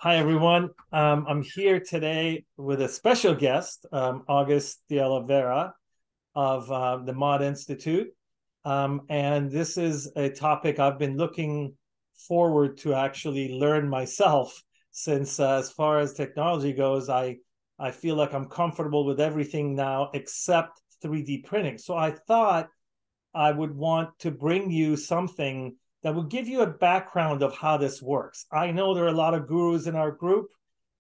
Hi, everyone. I'm here today with a special guest, August de Oliveira of the Mod Institute. And this is a topic I've been looking forward to actually learn myself since as far as technology goes, I feel like I'm comfortable with everything now except 3D printing. So I thought I would want to bring you something that will give you a background of how this works. I know there are a lot of gurus in our group.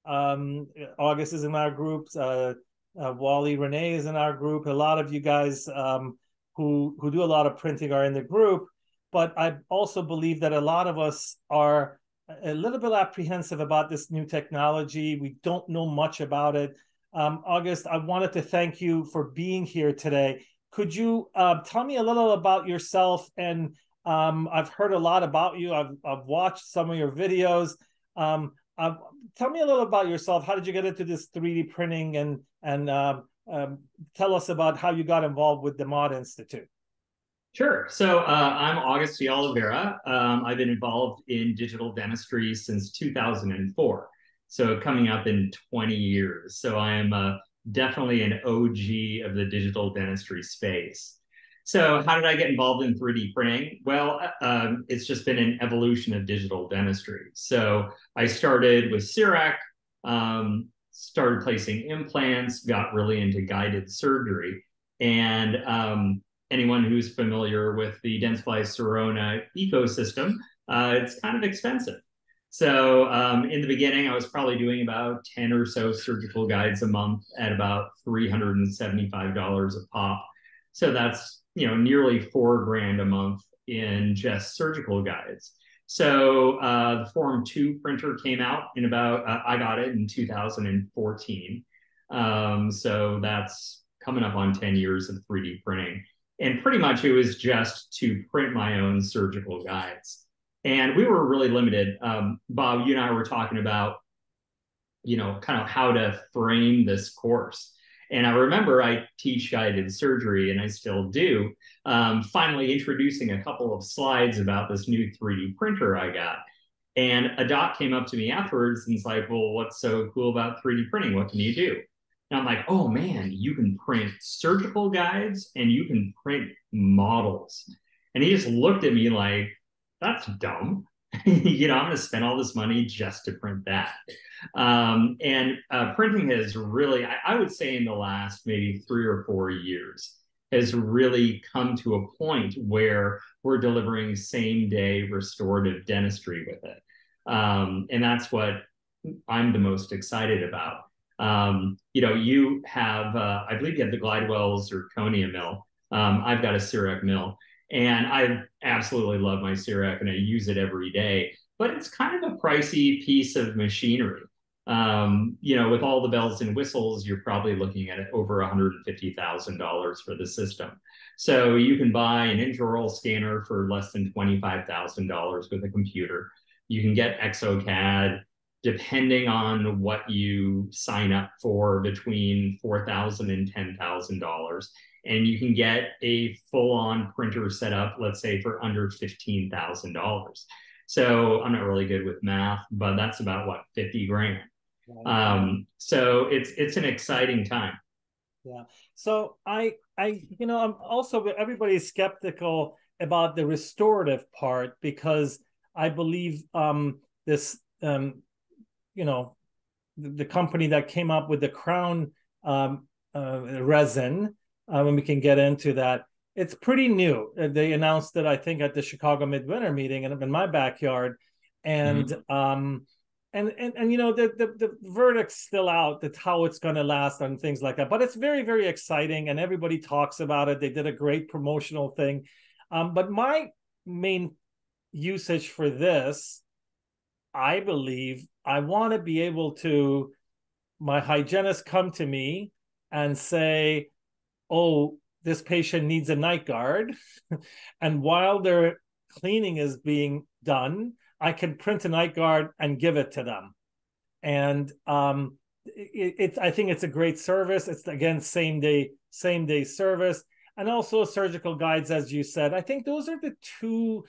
August is in our group. Wally Renee is in our group. A lot of you guys who do a lot of printing are in the group. But I also believe that a lot of us are a little bit apprehensive about this new technology. We don't know much about it. August, I wanted to thank you for being here today. Could you tell me a little about yourself? And I've heard a lot about you. I've watched some of your videos. Tell me a little about yourself. How did you get into this 3D printing? And tell us about how you got involved with the Mod Institute. Sure. So I'm August de Oliveira. I've been involved in digital dentistry since 2004. So coming up in 20 years. So I am definitely an OG of the digital dentistry space. So how did I get involved in 3D printing? Well, it's just been an evolution of digital dentistry. So I started with CIREC, started placing implants, got really into guided surgery. And anyone who's familiar with the Dentsply Sirona ecosystem, it's kind of expensive. So in the beginning, I was probably doing about 10 or so surgical guides a month at about $375 a pop. So that's nearly $4 grand a month in just surgical guides. So the Form 2 printer came out in about, I got it in 2014. So that's coming up on 10 years of 3D printing. And pretty much it was just to print my own surgical guides. And we were really limited. Bob, you and I were talking about, kind of how to frame this course. And I remember I teach guided surgery, and I still do, finally introducing a couple of slides about this new 3D printer I got. And a doc came up to me afterwards and was like, well, what's so cool about 3D printing? What can you do? And I'm like, oh man, you can print surgical guides and you can print models. And he just looked at me like, that's dumb. I'm going to spend all this money just to print that. And printing has really, I would say in the last maybe 3 or 4 years, has really come to a point where we're delivering same day restorative dentistry with it. And that's what I'm the most excited about. You have, I believe you have the Glidewell zirconia mill. I've got a CIREC mill, and I absolutely love my CIREC and I use it every day, but it's kind of a pricey piece of machinery. With all the bells and whistles, you're probably looking at over $150,000 for the system. So you can buy an intraoral scanner for less than $25,000 with a computer. You can get ExoCAD, depending on what you sign up for, between $4,000 and $10,000. And you can get a full-on printer set up, let's say, for under $15,000. So I'm not really good with math, but that's about what, 50 grand. So it's an exciting time. Yeah. So I'm also, everybody's skeptical about the restorative part because I believe this the company that came up with the crown resin, when we can get into that, it's pretty new. They announced it, I think, at the Chicago Midwinter meeting in my backyard, and the verdict's still out, that how it's going to last and things like that. But it's very, very exciting, and everybody talks about it. They did a great promotional thing, but my main usage for this, I believe, I want to be able to, my hygienist come to me and say, oh, this patient needs a night guard. And while their cleaning is being done, I can print a night guard and give it to them. And I think it's a great service. It's, again, same day service. And also surgical guides, as you said. I think those are the two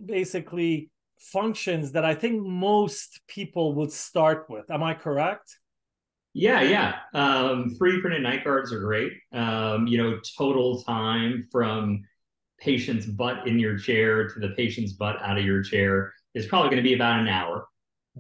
basically functions that I think most people would start with. Am I correct? Yeah, yeah. 3D printed night guards are great. Total time from patient's butt in your chair to the patient's butt out of your chair is probably going to be about an hour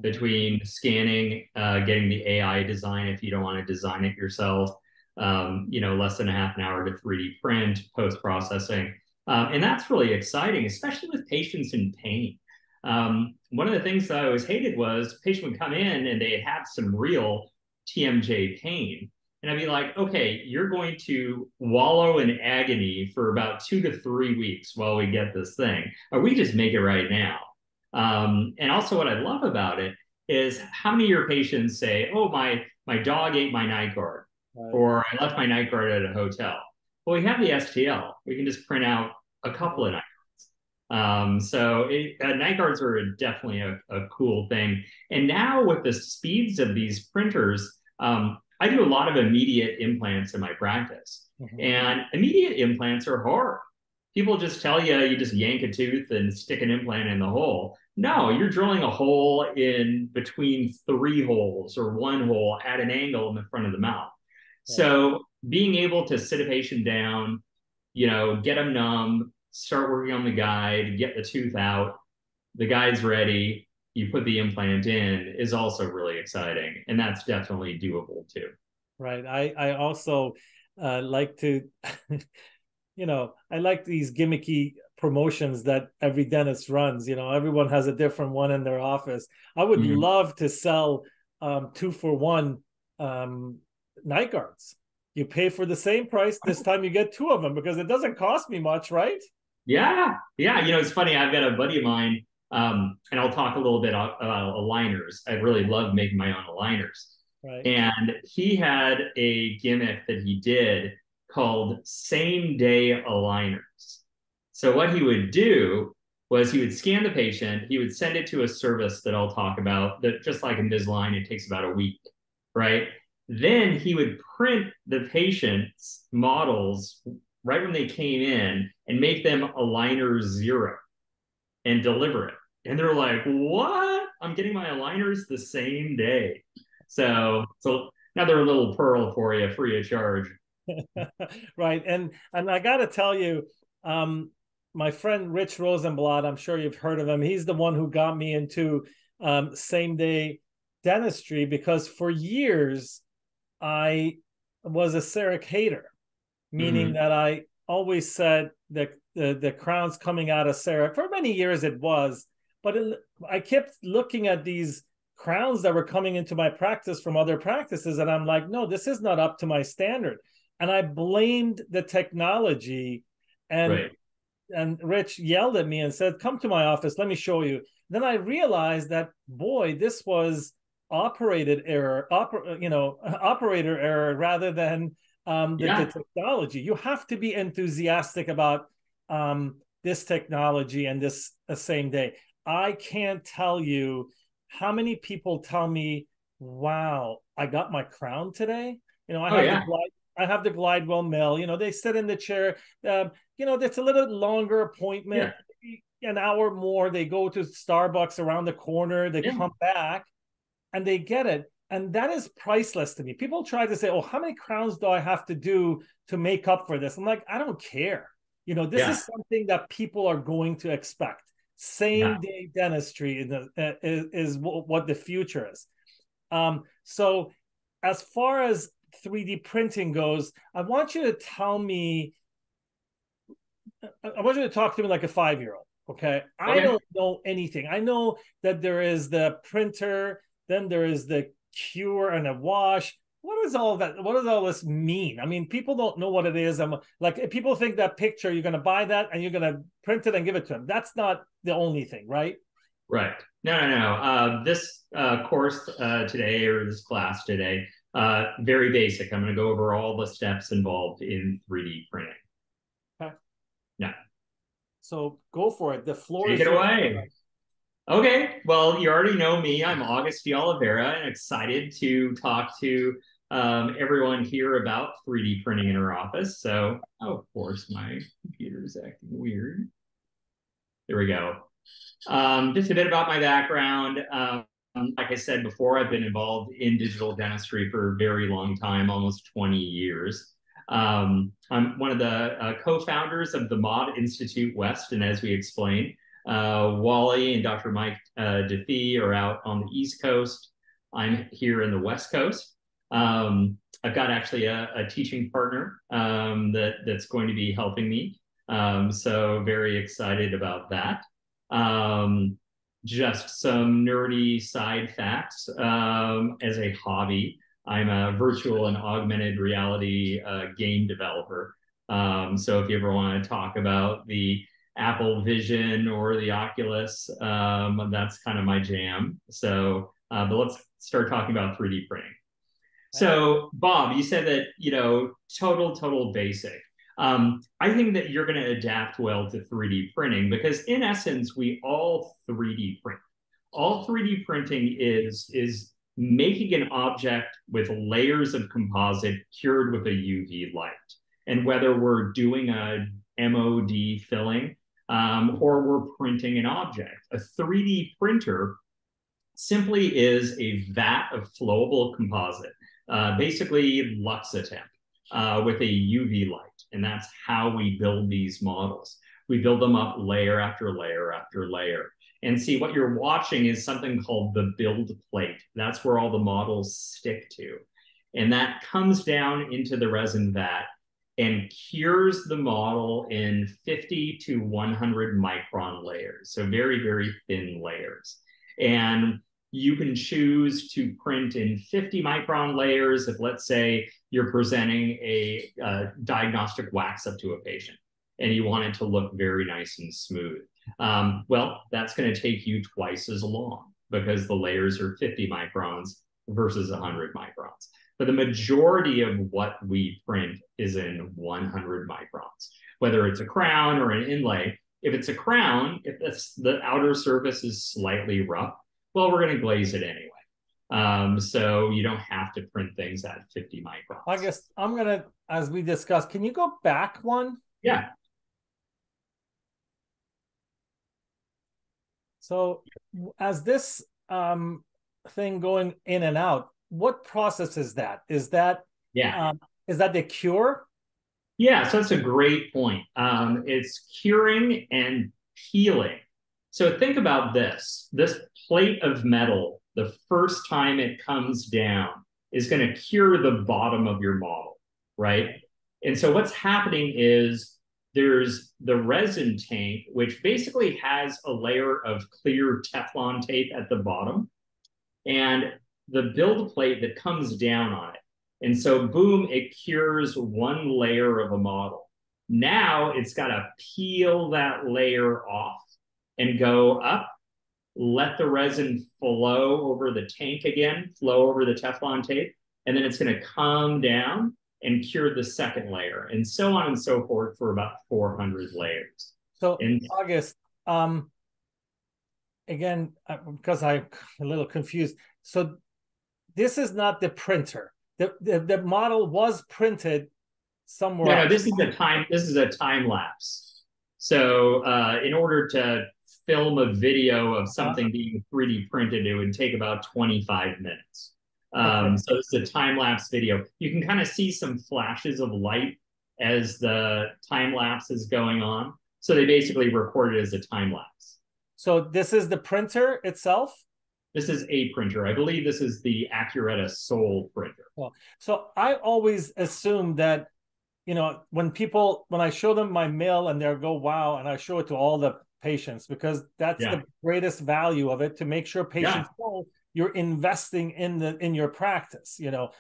between scanning, getting the AI design if you don't want to design it yourself, less than a half an hour to 3D print, post processing. And that's really exciting, especially with patients in pain. One of the things that I always hated was a patient would come in and they had some real TMJ pain. And I'd be like, okay, you're going to wallow in agony for about 2 to 3 weeks while we get this thing, or we just make it right now. And also, what I love about it is how many of your patients say, "Oh, my dog ate my night guard," Right. or "I left my night guard at a hotel." Well, we have the STL. We can just print out a couple of night guards. Night guards are definitely a cool thing. And now with the speeds of these printers, I do a lot of immediate implants in my practice, and immediate implants are hard. People just tell you you just yank a tooth and stick an implant in the hole. No, you're drilling a hole in between 3 holes or 1 hole at an angle in the front of the mouth. So being able to sit a patient down, get them numb, start working on the guide, get the tooth out, the guide's ready, you put the implant in is also really exciting. And that's definitely doable too. Right. I also like to, I like these gimmicky promotions that every dentist runs. Everyone has a different one in their office. I would love to sell 2-for-1 night guards. You pay for the same price. This time you get 2 of them because it doesn't cost me much, right? Yeah. Yeah. It's funny. I've got a buddy of mine, and I'll talk a little bit about aligners. I really love making my own aligners. Right. And he had a gimmick that he did called same day aligners. So what he would do was he would scan the patient, he would send it to a service that I'll talk about, that just like Invisalign, it takes about a week, right? Then he would print the patient's models right when they came in and make them aligner 0 and deliver it. And they're like, what? I'm getting my aligners the same day. So another little pearl for you, free of charge. Right. And I got to tell you, my friend Rich Rosenblatt, I'm sure you've heard of him. He's the one who got me into same day dentistry because for years I was a CEREC hater, meaning that I always said that the crowns coming out of CEREC, for many years it was, but I kept looking at these crowns that were coming into my practice from other practices, and I'm like, no, this is not up to my standard. And I blamed the technology, and Rich yelled at me and said, come to my office, let me show you. Then I realized that, boy, this was operator error rather than the technology. You have to be enthusiastic about this technology and this same day. I can't tell you how many people tell me, wow, I got my crown today. I have the Glidewell mill. They sit in the chair. It's a little longer appointment, an hour more. They go to Starbucks around the corner. They come back and they get it. And that is priceless to me. People try to say, oh, how many crowns do I have to do to make up for this? I'm like, I don't care. This is something that people are going to expect. Same day dentistry is what the future is. So as far as 3D printing goes, I want you to tell me, I want you to talk to me like a 5-year-old. Okay. I don't know anything. I know that there is the printer, then there is the cure and a wash. What is all that? What does all this mean? I mean, people don't know what it is. I'm like, people think that picture, you're going to buy that and you're going to print it and give it to them. That's not the only thing, right? Right. No. This course today, or this class today, very basic. I'm going to go over all the steps involved in 3D printing. Okay. Yeah. So go for it. The floor Take is it away. Okay, well, you already know me. I'm August Oliveira, and excited to talk to everyone here about 3D printing in our office. So, of course, my computer is acting weird. There we go. Just a bit about my background. Like I said before, I've been involved in digital dentistry for a very long time, almost 20 years. I'm one of the co-founders of the Mod Institute West, and as we explained, Wally and Dr. Mike DeFee are out on the East Coast. I'm here in the West Coast. I've got actually a teaching partner that's going to be helping me. So very excited about that. Just some nerdy side facts. As a hobby, I'm a virtual and augmented reality game developer. So if you ever want to talk about the Apple Vision or the Oculus, that's kind of my jam. So, but let's start talking about 3D printing. So, Bob, you said that, total basic. I think that you're going to adapt well to 3D printing because, in essence, we all 3D print. All 3D printing is making an object with layers of composite cured with a UV light. And whether we're doing a MOD filling or we're printing an object, a 3D printer simply is a vat of flowable composite, basically Luxatemp, with a UV light. And that's how we build these models. We build them up layer after layer after layer. And see, what you're watching is something called the build plate. That's where all the models stick to. And that comes down into the resin vat and cures the model in 50 to 100 micron layers. So very, very thin layers. And you can choose to print in 50 micron layers if, let's say, you're presenting a diagnostic wax up to a patient and you want it to look very nice and smooth. Well, that's going to take you twice as long because the layers are 50 microns versus 100 microns. But the majority of what we print is in 100 microns, whether it's a crown or an inlay. If it's a crown, if the outer surface is slightly rough, well, we're going to glaze it anyway. So you don't have to print things at 50 microns. I guess I'm going to, as we discussed, can you go back one? Yeah. So as this thing going in and out, what process is that? Is that the cure? Yeah, so that's a great point. It's curing and peeling. So think about this. This plate of metal, the first time it comes down, is going to cure the bottom of your model, right? And so what's happening is there's the resin tank, which basically has a layer of clear Teflon tape at the bottom, and the build plate that comes down on it. And so, boom, it cures one layer of a model. Now it's got to peel that layer off and go up, let the resin flow over the tank again, flow over the Teflon tape, and then it's going to come down and cure the second layer, and so on and so forth for about 400 layers. So, August, again, because I'm a little confused. So this is not the printer. The model was printed somewhere. No, this is a time lapse. So in order to film a video of something being 3D printed, it would take about 25 minutes. So it's a time lapse video. You can kind of see some flashes of light as the time lapse is going on. So they basically record it as a time lapse. So this is the printer itself? This is a printer. I believe this is the Accuretta Soul printer. Well, so I always assume that, when I show them my mill and they'll go, wow, and I show it to all the patients because that's the greatest value of it, to make sure patients know you're investing in your practice.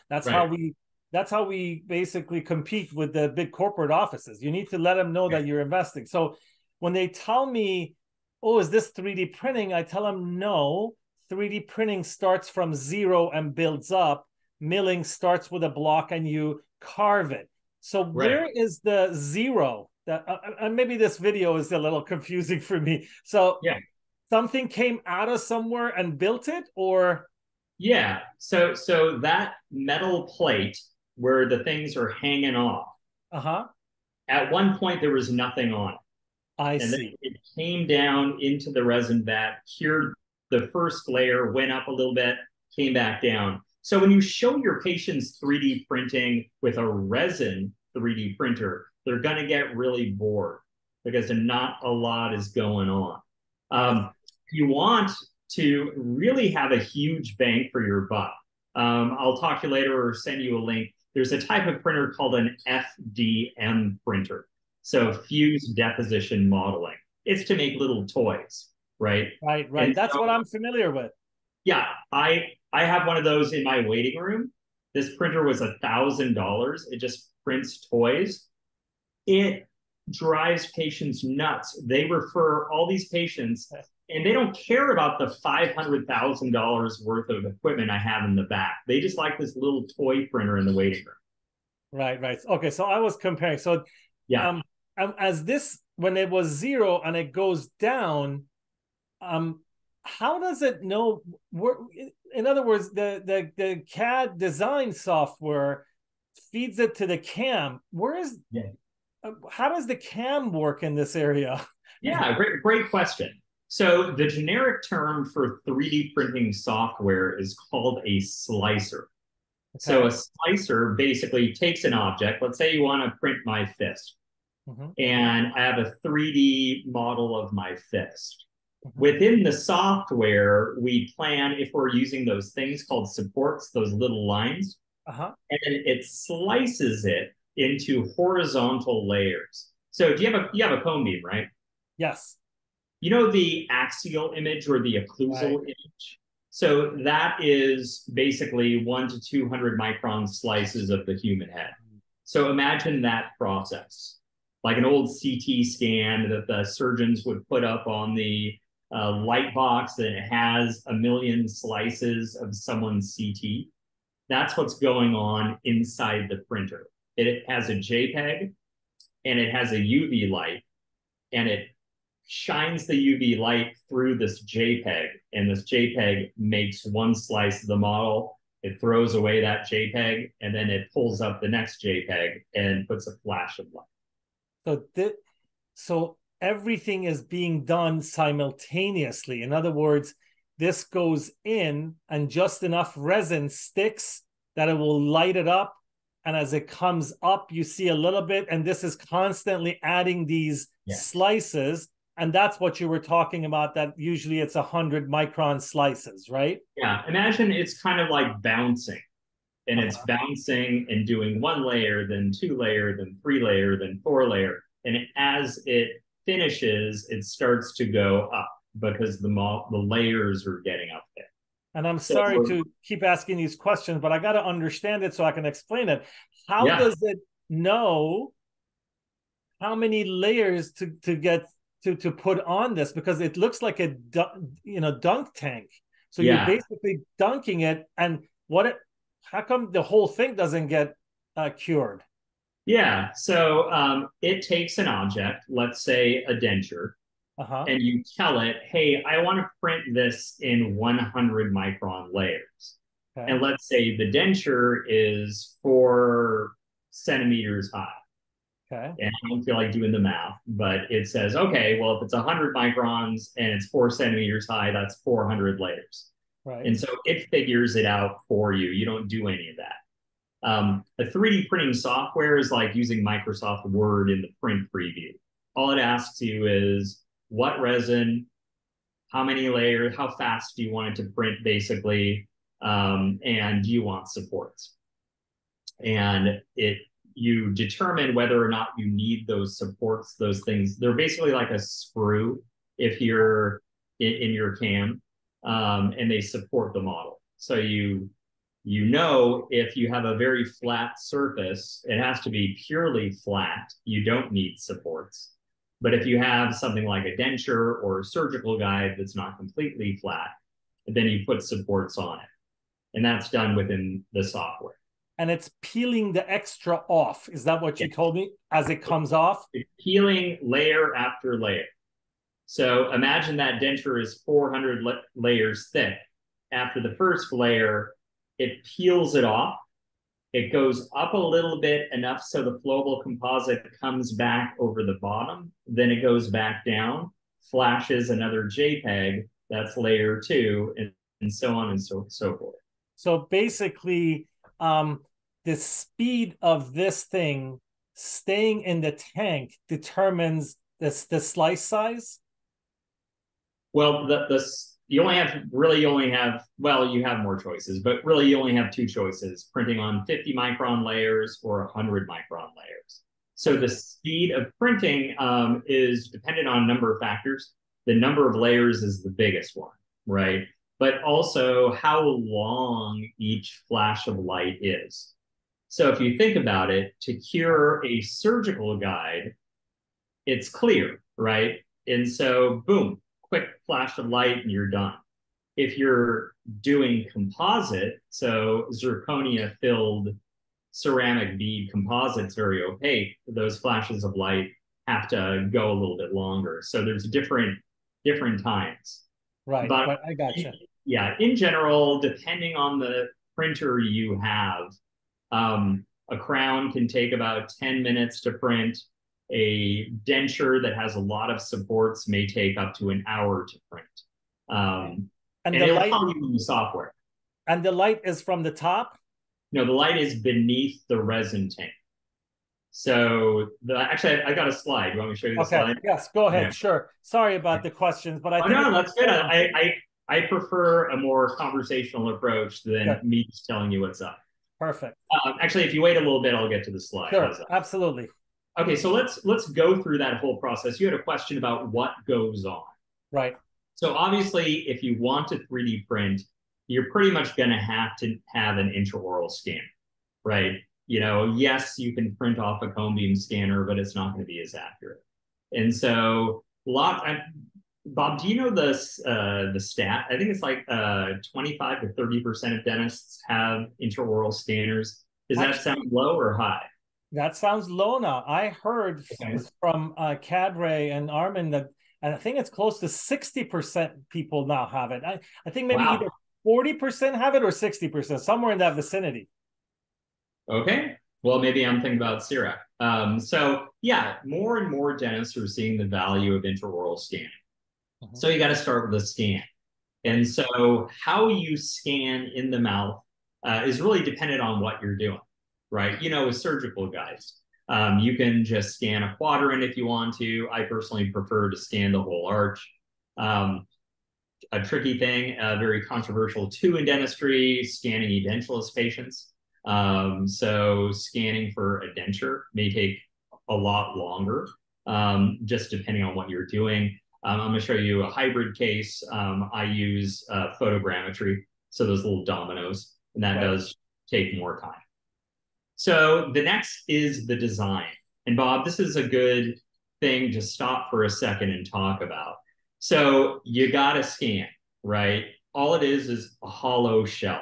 That's how we basically compete with the big corporate offices. You need to let them know that you're investing. So when they tell me, oh, is this 3D printing? I tell them no. 3D printing starts from zero and builds up. Milling starts with a block and you carve it. So where is the zero? And maybe this video is a little confusing for me. So something came out of somewhere and built it, or? Yeah. So that metal plate where the things are hanging off. At one point there was nothing on it. I And then see. it came down into the resin vat, cured the first layer, went up a little bit, came back down. So when you show your patients 3D printing with a resin 3D printer, they're going to get really bored because not a lot is going on. If you want to really have a huge bang for your buck, I'll talk to you later or send you a link. There's a type of printer called an FDM printer. So fused deposition modeling. It's to make little toys, right? Right, right. And That's so, what I'm familiar with. yeah, I have one of those in my waiting room. This printer was $1,000. It just prints toys. It drives patients nuts. They refer all these patients, and they don't care about the $500,000 worth of equipment I have in the back. They just like this little toy printer in the waiting room. Right, right. Okay, so I was comparing. So, Yeah. um, as this when it was 0 and it goes down, um, how does it know where? In other words, the CAD design software feeds it to the cam. Where is Yeah. how does the cam work in this area? Yeah, great question. So the generic term for 3D printing software is called a slicer. So Okay. a slicer basically takes an object. Let's say you want to print my fist, Mm-hmm, and I have a 3D model of my fist. mm-hmm. Within the software, we plan if we're using those things called supports, those little lines, Uh-huh. and then it slices it into horizontal layers. So do you have a cone beam, right? Yes. You know the axial image or the Right. occlusal image? So that is basically 1 to 200 micron slices of the human head. So imagine that process, like an old CT scan that the surgeons would put up on the light box, and it has a million slices of someone's CT. That's what's going on inside the printer. It has a JPEG and it has a UV light, and it shines the UV light through this JPEG, and this JPEG makes one slice of the model. It throws away that JPEG, and then it pulls up the next JPEG and puts a flash of light. So so everything is being done simultaneously. In other words, this goes in and just enough resin sticks that it will light it up. And as it comes up, you see a little bit, and this is constantly adding these Yes. slices. And that's what you were talking about, that usually it's 100 micron slices, right? Yeah. Imagine it's kind of like bouncing, and it's Uh-huh. bouncing and doing one layer, then two layer, then three layer, then four layer. And as it finishes, it starts to go up because the layers are getting up there. And I'm So sorry to keep asking these questions, but I got to understand it so I can explain it. How yeah, does it know how many layers to get to put on this? Because it looks like a dunk tank. So you're yeah, basically dunking it, and how come the whole thing doesn't get cured? yeah. So it takes an object, let's say a denture, Uh-huh. and you tell it, hey, I want to print this in 100 micron layers. Okay. And let's say the denture is 4 centimeters high. Okay. And I don't feel like doing the math, but it says, okay, well, if it's 100 microns and it's 4 centimeters high, that's 400 layers. Right. And so it figures it out for you. You don't do any of that. A 3D printing software is like using Microsoft Word in the print preview. All it asks you is what resin, how many layers, how fast do you want it to print, basically, and do you want supports? And you determine whether or not you need those supports, those things. They're basically like a screw if you're in your cam, and they support the model. So you know if you have a very flat surface, it has to be purely flat. You don't need supports. But if you have something like a denture or a surgical guide that's not completely flat, then you put supports on it. And that's done within the software. And it's peeling the extra off. Is that what Yeah. you told me as it comes off? It's peeling layer after layer. So imagine that denture is 400 layers thick. After the first layer, it peels it off, It goes up a little bit, enough so the flowable composite comes back over the bottom. Then it goes back down, flashes another JPEG, that's layer 2, and so on and so forth. So basically, the speed of this thing staying in the tank determines the slice size. Well, you only have well, you have more choices, but really you only have two choices: printing on 50 micron layers or 100 micron layers. So the speed of printing is dependent on a number of factors. The number of layers is the biggest one, right? But also how long each flash of light is. So if you think about it, to cure a surgical guide, it's clear, right? And so, boom, quick flash of light and you're done. If you're doing composite, so zirconia filled ceramic bead composites, very opaque, those flashes of light have to go a little bit longer. So there's different times. Right, But right, I gotcha. yeah, in general, depending on the printer you have, a crown can take about 10 minutes to print. A denture that has a lot of supports may take up to an hour to print. And and the it'll light tell you in the software. and the light is from the top. No, the light is beneath the resin tank. So actually, I got a slide. You want me to show you the Okay, slide? yes, go ahead. Yeah. Sure. Sorry about the questions, but I Oh think no, it's that's good. important. I prefer a more conversational approach than Good. me just telling you what's up. Perfect. Actually, if you wait a little bit, I'll get to the slide. Sure, absolutely. Okay, so let's go through that whole process. You had a question about what goes on. Right. So obviously, if you want to 3D print, you're pretty much going to have an intraoral scan, right? You know, yes, you can print off a cone beam scanner, but it's not going to be as accurate. And so, Bob, do you know the stat? I think it's like 25 to 30% of dentists have intraoral scanners. Does that sound low or high? That sounds low now. I heard Okay. from Cadre and Armin that, and I think it's close to 60% people now have it. I think maybe Wow. either 40% have it or 60%, somewhere in that vicinity. Okay. Well, maybe I'm thinking about CIRA. So yeah, more and more dentists are seeing the value of intraoral scanning. So you got to start with a scan. And so how you scan in the mouth is really dependent on what you're doing, right? You know, with surgical guides, you can just scan a quadrant if you want to. I personally prefer to scan the whole arch. A tricky thing, very controversial too in dentistry, scanning edentulous patients. So scanning for a denture may take a lot longer, just depending on what you're doing. I'm going to show you a hybrid case. I use photogrammetry, so those little dominoes, and that does take more time. So the next is the design. And Bob, this is a good thing to stop for a second and talk about. So you got to scan, right? All it is a hollow shell.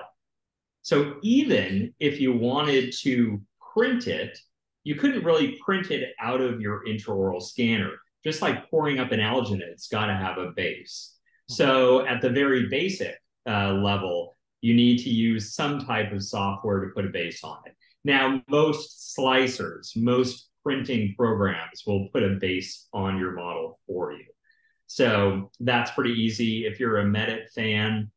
So even if you wanted to print it, you couldn't really print it out of your intraoral scanner. Just like pouring up an alginate, it's got to have a base. So at the very basic level, you need to use some type of software to put a base on it. Now, most slicers, most printing programs will put a base on your model for you. So that's pretty easy. If you're a Medit fan,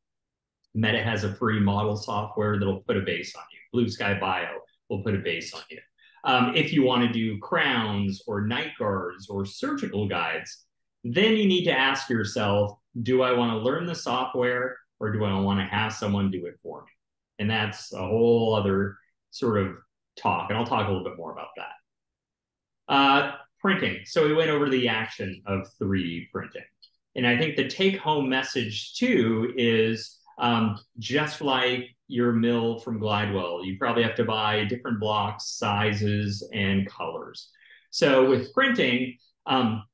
Medit has a free model software that'll put a base on you. Blue Sky Bio will put a base on you. If you want to do crowns or night guards or surgical guides, then you need to ask yourself, do I want to learn the software or do I want to have someone do it for me? And that's a whole other sort of talk, and I'll talk a little bit more about that. Printing. So we went over the action of 3D printing. And I think the take-home message, too, is just like your mill from Glidewell, you probably have to buy different blocks, sizes, and colors. So with printing,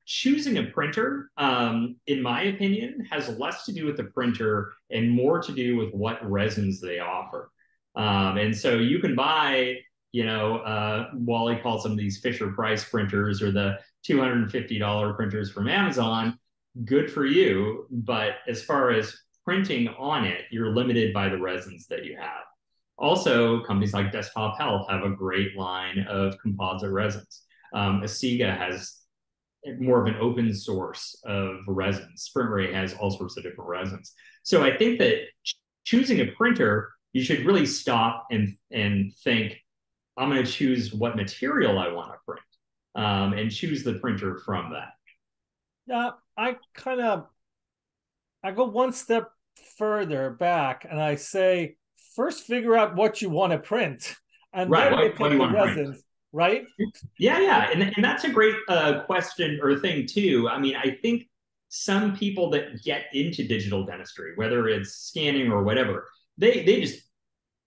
choosing a printer, in my opinion, has less to do with the printer and more to do with what resins they offer. And so you can buy, you know, Wally calls them these Fisher Price printers or the $250 printers from Amazon. Good for you. But as far as printing on it, you're limited by the resins that you have. Also, companies like Desktop Health have a great line of composite resins. Asiga has more of an open source of resins. Sprint Ray has all sorts of different resins. So I think that choosing a printer, you should really stop and think, I'm going to choose what material I want to print, and choose the printer from that. Yeah, I go one step further back and I say, first figure out what you want to print and Right. then look What do at you the want to print? resins, right? Yeah. And that's a great question or thing, too. I mean, I think some people that get into digital dentistry, whether it's scanning or whatever, they just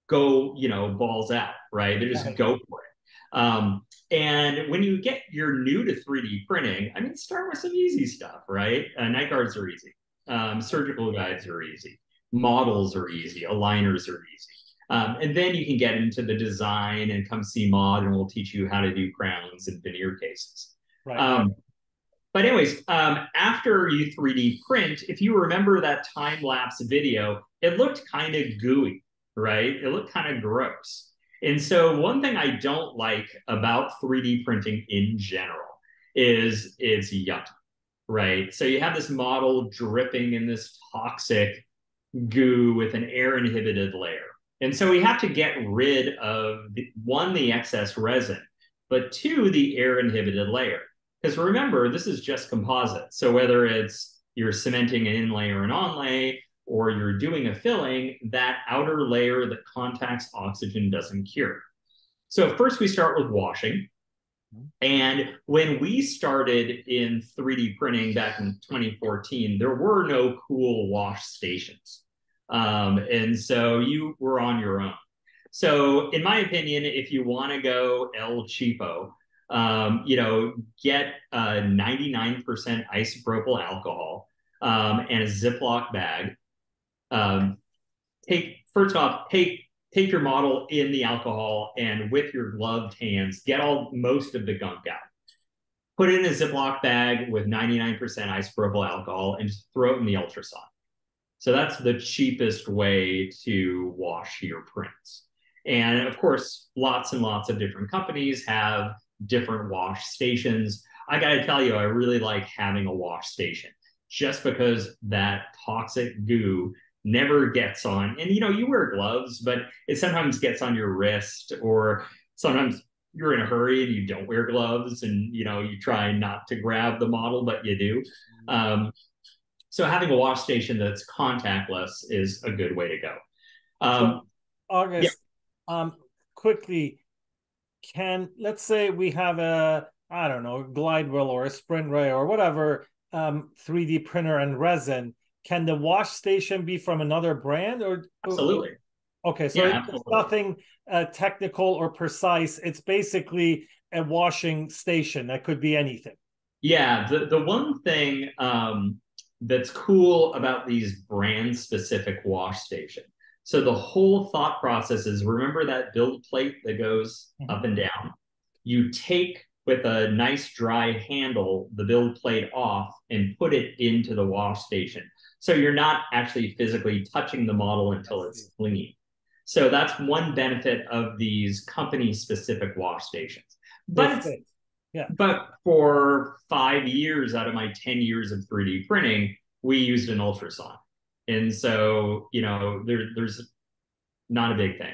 go, balls out, right? They just Right. go for it. And when you're new to 3D printing, I mean, start with some easy stuff, right? Night guards are easy. Surgical guides are easy. Models are easy. Aligners are easy. And then you can get into the design and come see Mod, and we'll teach you how to do crowns and veneer cases. Right. But anyways, after you 3D print, if you remember that time lapse video, it looked kind of gooey, right? It looked kind of gross. And so one thing I don't like about 3D printing in general is it's yucky, right? So you have this model dripping in this toxic goo with an air inhibited layer. And so we have to get rid of the excess resin, but two, the air inhibited layer. Because remember, this is just composite. So whether it's you're cementing an inlay or an onlay, or you're doing a filling, that outer layer that contacts oxygen doesn't cure. So first we start with washing. And when we started in 3D printing back in 2014, there were no cool wash stations. And so you were on your own. So in my opinion, if you want to go El Cheapo, get 99% isopropyl alcohol and a Ziploc bag. Take your model in the alcohol and with your gloved hands, get most of the gunk out. Put it in a Ziploc bag with 99% isopropyl alcohol and just throw it in the ultrasound. So that's the cheapest way to wash your prints. And of course, lots and lots of different companies have different wash stations. I got to tell you, I really like having a wash station just because that toxic goo never gets on. And you wear gloves, but it sometimes gets on your wrist, or sometimes you're in a hurry and you don't wear gloves and you try not to grab the model, but you do. So having a wash station that's contactless is a good way to go. So August, yeah. Quickly, let's say we have I don't know, Glidewell or a Sprint Ray or whatever 3D printer and resin. Can the wash station be from another brand? Or absolutely? Okay, so it's nothing technical or precise. It's basically a washing station that could be anything. Yeah, the one thing that's cool about these brand specific wash station. So the whole thought process is, remember that build plate that goes up and down? You take with a nice dry handle the build plate off and put it into the wash station. So you're not actually physically touching the model until it's clean. So that's one benefit of these company specific wash stations. But But for 5 years out of my 10 years of 3D printing, we used an ultrasound. And so, there's not a big thing.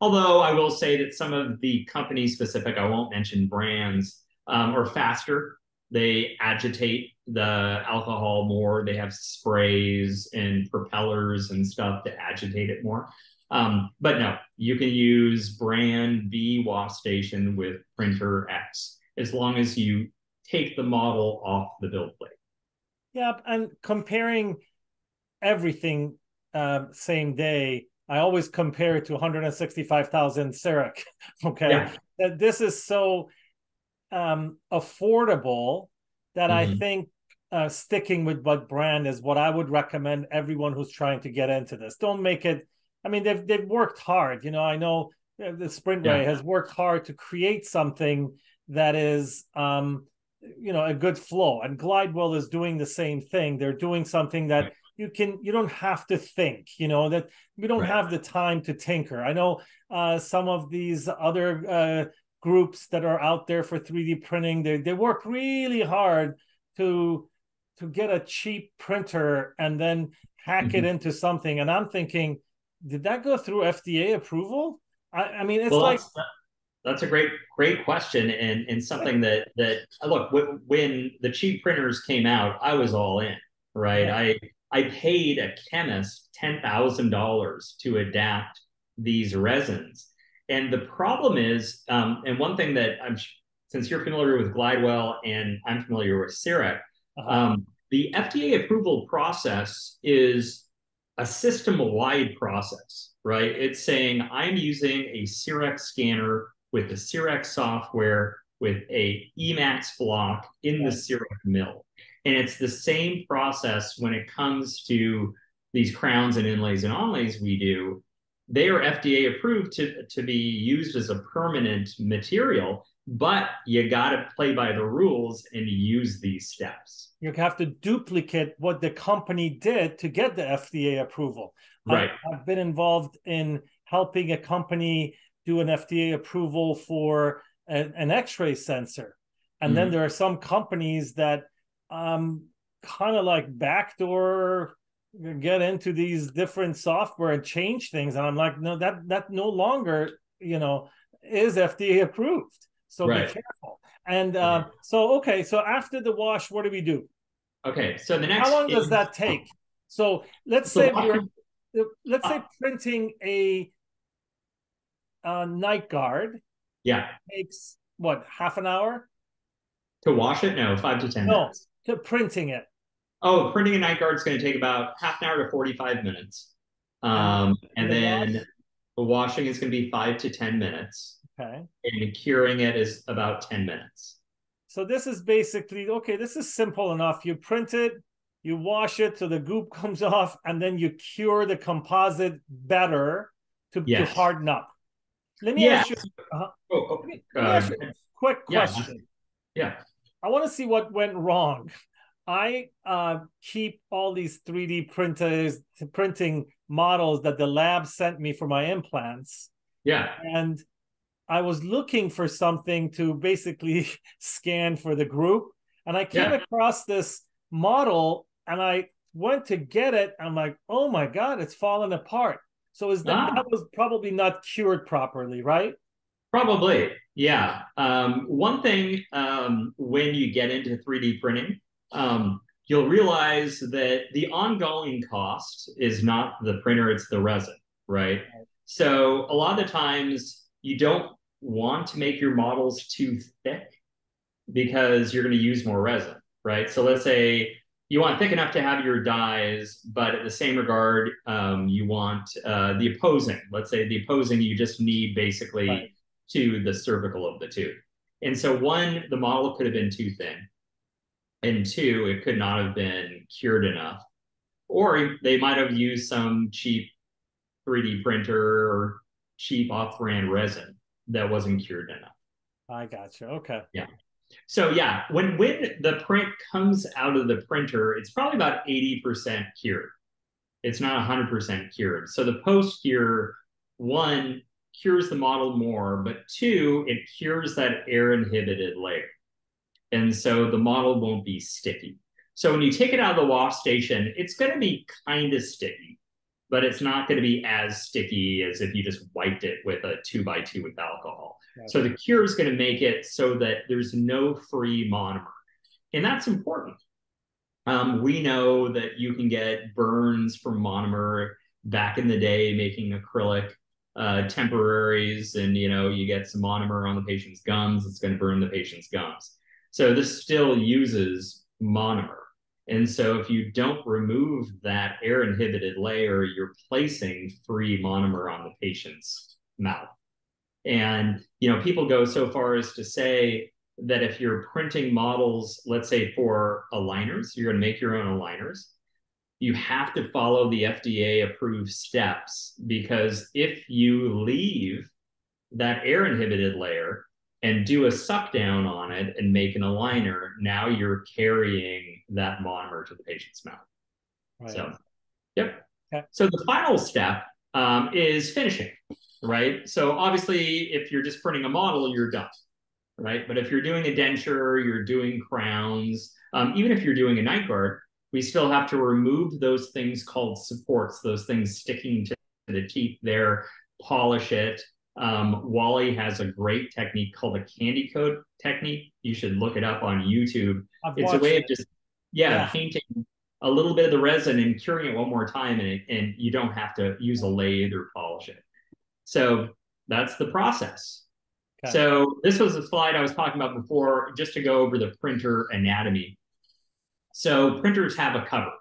Although I will say that some of the company specific, I won't mention brands, are faster. They agitate the alcohol more. They have sprays and propellers and stuff to agitate it more. But no, you can use brand B wash station with printer X as long as you take the model off the build plate. Yeah, and comparing everything same day, I always compare it to 165,000 CEREC. Okay, this is so affordable that I think sticking with what brand is what I would recommend everyone who's trying to get into this. Don't make it. I mean, they've worked hard. I know the Sprint Ray has worked hard to create something that is a good flow, and Glidewell is doing the same thing. They're doing something that you don't have to think, that we don't Right. have the time to tinker. I know some of these other groups that are out there for 3D printing, they work really hard to get a cheap printer and then hack it into something. And I'm thinking, did that go through FDA approval? I mean, it's Well, like, that's a great question, and something that look, when the cheap printers came out, I was all in, right? yeah. I paid a chemist $10,000 to adapt these resins, and the problem is, and one thing that since you're familiar with Glidewell and I'm familiar with Cerac, Uh-huh. the FDA approval process is a system-wide process, right? It's saying I'm using a Cerac scanner with the Cerac software with a Emax block in the Right. Cerac mill. And it's the same process when it comes to these crowns and inlays and onlays we do. They are FDA approved to be used as a permanent material, but you got to play by the rules and use these steps. You have to duplicate what the company did to get the FDA approval. Right. I've been involved in helping a company do an FDA approval for an X-ray sensor. And then there are some companies that kind of like backdoor get into these different software and change things. And I'm like, no, that no longer, is FDA approved. So be Right. careful. And so after the wash, what do we do? Okay, so the How next long does is that take? So so washing. let's say printing a night guard Yeah, takes what, half an hour? to wash it, no, 5 to 10 No, minutes. to printing it. Oh, printing a night guard is going to take about half an hour to 45 minutes. And And the wash? then the washing is going to be 5 to 10 minutes. Okay. And curing it is about 10 minutes. So this is basically, okay, this is simple enough. You print it, you wash it so the goop comes off, and then you cure the composite better to Yes. harden up. Let me Yeah. ask you, Oh, let me ask you a quick yeah. question. Yeah. I want to see what went wrong. I keep all these 3D printers, printing models that the lab sent me for my implants. Yeah. And I was looking for something to basically scan for the group. And I came across this model and I went to get it. I'm like, oh my God, it's falling apart. So that was probably not cured properly, right? Probably. Yeah. One thing when you get into 3D printing, you'll realize that the ongoing cost is not the printer, it's the resin, right? So a lot of the times you don't want to make your models too thick because you're going to use more resin, right? So let's say you want thick enough to have your dyes, but at the same regard, you want the opposing. Let's say the opposing you just need basically to the cervical of the tooth. And so one, the model could have been too thin. And two, it could not have been cured enough. Or they might have used some cheap 3D printer or cheap off-brand resin that wasn't cured enough. I gotcha. Okay. Yeah. So yeah, when the print comes out of the printer, it's probably about 80% cured. It's not 100% cured. So the post cure, one, cures the model more, but two, it cures that air inhibited layer. And so the model won't be sticky. So when you take it out of the wash station, it's going to be kind of sticky, but it's not going to be as sticky as if you just wiped it with a 2x2 with alcohol. So the cure is going to make it so that there's no free monomer. And that's important. We know that you can get burns from monomer back in the day, making acrylic temporaries, and you get some monomer on the patient's gums, it's going to burn the patient's gums. So this still uses monomer. And so if you don't remove that air inhibited layer, you're placing free monomer on the patient's mouth. And people go so far as to say that if you're printing models, let's say for aligners, you're going to make your own aligners, you have to follow the FDA approved steps, because if you leave that air inhibited layer and do a suck down on it and make an aligner, now you're carrying that monomer to the patient's mouth. Right. So, yep. Okay. So the final step is finishing, right? So obviously, if you're just printing a model, you're done, right? But if you're doing a denture, you're doing crowns, even if you're doing a night guard, we still have to remove those things called supports, those things sticking to the teeth there, polish it. Wally has a great technique called a candy coat technique. You should look it up on YouTube. I've It's a watched way of it. just, yeah, Yeah. painting a little bit of the resin and curing it one more time, and you don't have to use a lathe or polish it. So that's the process. Okay. So this was a slide I was talking about before, just to go over the printer anatomy. So printers have a cover,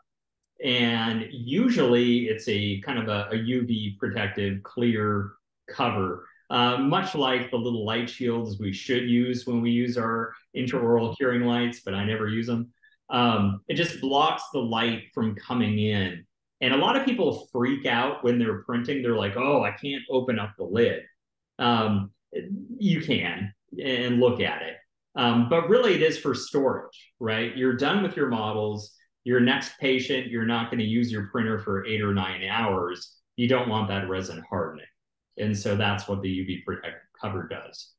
and usually it's a kind of a UV protective clear cover, much like the little light shields we should use when we use our intraoral curing lights, but I never use them. It just blocks the light from coming in. And a lot of people freak out when they're printing. They're like, oh, I can't open up the lid. Um, you can and look at it. But really, it is for storage, right? You're done with your models. Your next patient, you're not going to use your printer for 8 or 9 hours. You don't want that resin hardening. And so that's what the UV protect cover does.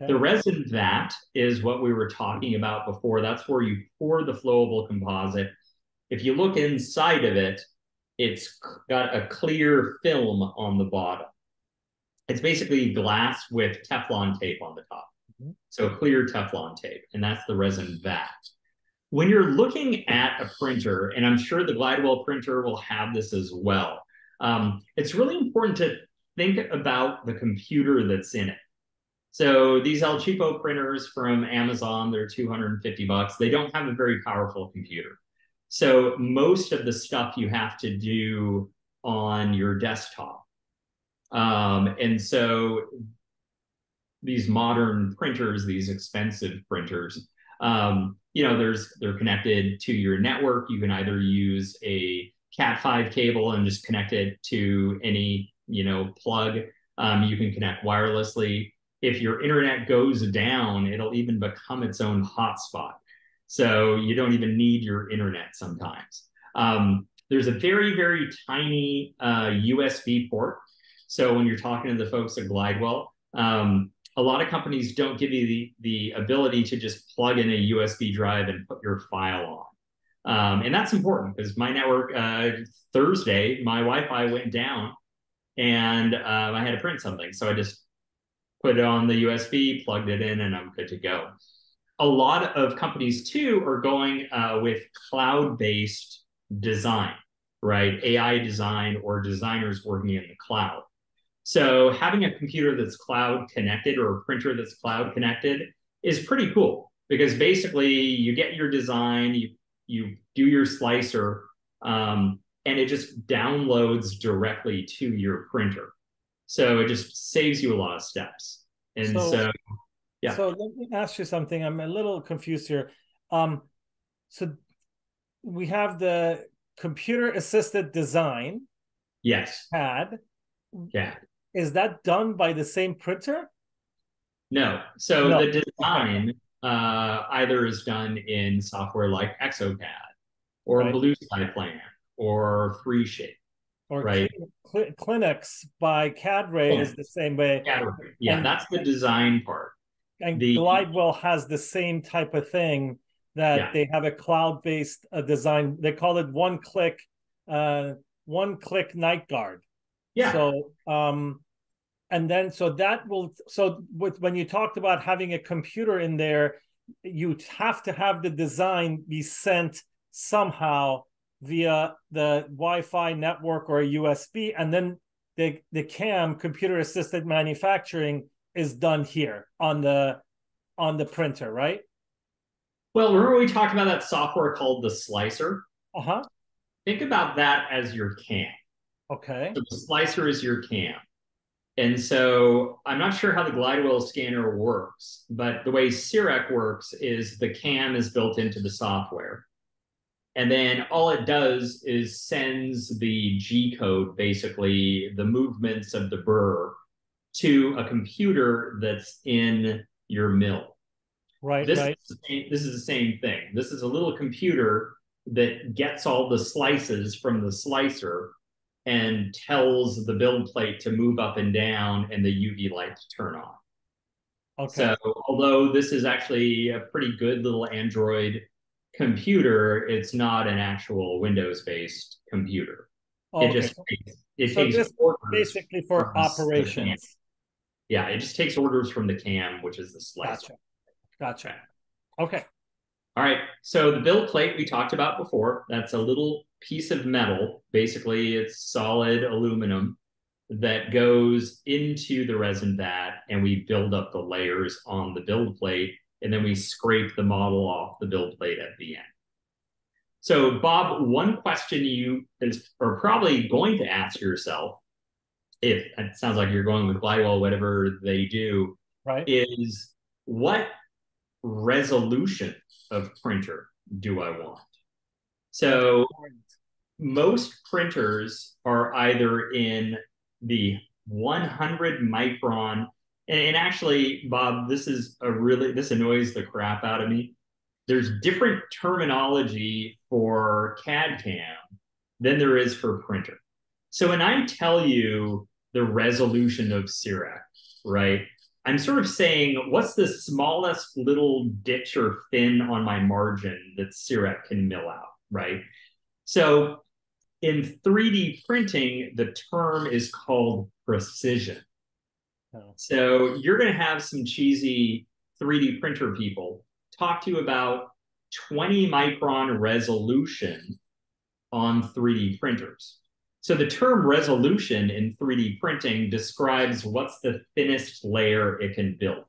Okay. The resin vat is what we were talking about before. That's where you pour the flowable composite. If you look inside of it, it's got a clear film on the bottom. It's basically glass with Teflon tape on the top. Mm-hmm. So clear Teflon tape, and that's the resin vat. When you're looking at a printer, and I'm sure the Glidewell printer will have this as well, it's really important to think about the computer that's in it. So these El Cheapo printers from Amazon, they're $250. They don't have a very powerful computer. So most of the stuff you have to do on your desktop. And so these modern printers, these expensive printers, they're connected to your network. You can either use a Cat5 cable and just connect it to any, plug. You can connect wirelessly. If your internet goes down, it'll even become its own hotspot. So you don't even need your internet sometimes. There's a very, very tiny USB port. So when you're talking to the folks at Glidewell, a lot of companies don't give you the ability to just plug in a USB drive and put your file on. And that's important because my network, Thursday, my Wi-Fi went down and I had to print something. So I just put it on the USB, plugged it in, and I'm good to go. A lot of companies, too, are going with cloud-based design, right? AI design or designers working in the cloud. So having a computer that's cloud connected or a printer that's cloud connected is pretty cool because basically you get your design, you do your slicer, and it just downloads directly to your printer. So it just saves you a lot of steps. And so yeah. So let me ask you something. I'm a little confused here. So we have the computer assisted design. Yes. CAD. Yeah. Is that done by the same printer? No. So No. the design either is done in software like Exocad or Right. Blue Sky Plan or 3Shape. Or right? Clinics by Cadre is the same way. Yeah, that's the design part. And Glidewell has the same type of thing that they have a cloud-based design. They call it one-click night guard. Yeah. So and then when you talked about having a computer in there, you have to have the design be sent somehow via the Wi-Fi network or a USB, and then the CAM, computer assisted manufacturing, is done here on the printer, right? Well, remember we talked about that software called the slicer? Uh-huh. Think about that as your CAM. Okay. So the slicer is your CAM. And so I'm not sure how the Glidewell scanner works, but the way CIREC works is the CAM is built into the software. And then all it does is sends the G code, basically the movements of the burr, to a computer that's in your mill. Right, This right. This is the same thing. This is a little computer that gets all the slices from the slicer and tells the build plate to move up and down and the UV light to turn on. Okay. So although this is actually a pretty good little Android computer, it's not an actual Windows-based computer. It Okay. just it So takes this orders basically from for the CAM. operations. Yeah, it just takes orders from the CAM, which is the slicer. Gotcha. Gotcha. Okay. All right. So the build plate we talked about before, that's a little piece of metal. Basically, it's solid aluminum that goes into the resin vat, and we build up the layers on the build plate, and then we scrape the model off the build plate at the end. So, Bob, one question you are probably going to ask yourself, if it sounds like you're going with Glidewell, whatever they do, Right. is what resolution of printer do I want? That's So important. most printers are either in the 100 micron, and actually, Bob, this annoys the crap out of me. There's different terminology for CAD CAM than there is for printer. So when I tell you the resolution of Sirac, right? I'm sort of saying what's the smallest little ditch or fin on my margin that Sirac can mill out, right? So in 3D printing, the term is called precision. Oh. So you're going to have some cheesy 3D printer people talk to you about 20 micron resolution on 3D printers. So the term resolution in 3D printing describes what's the thinnest layer it can build.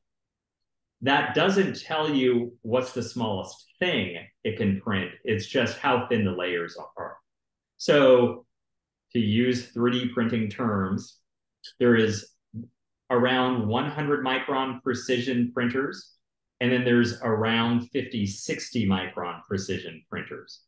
That doesn't tell you what's the smallest thing it can print. It's just how thin the layers are. So to use 3D printing terms, there is around 100 micron precision printers, and then there's around 50, 60 micron precision printers.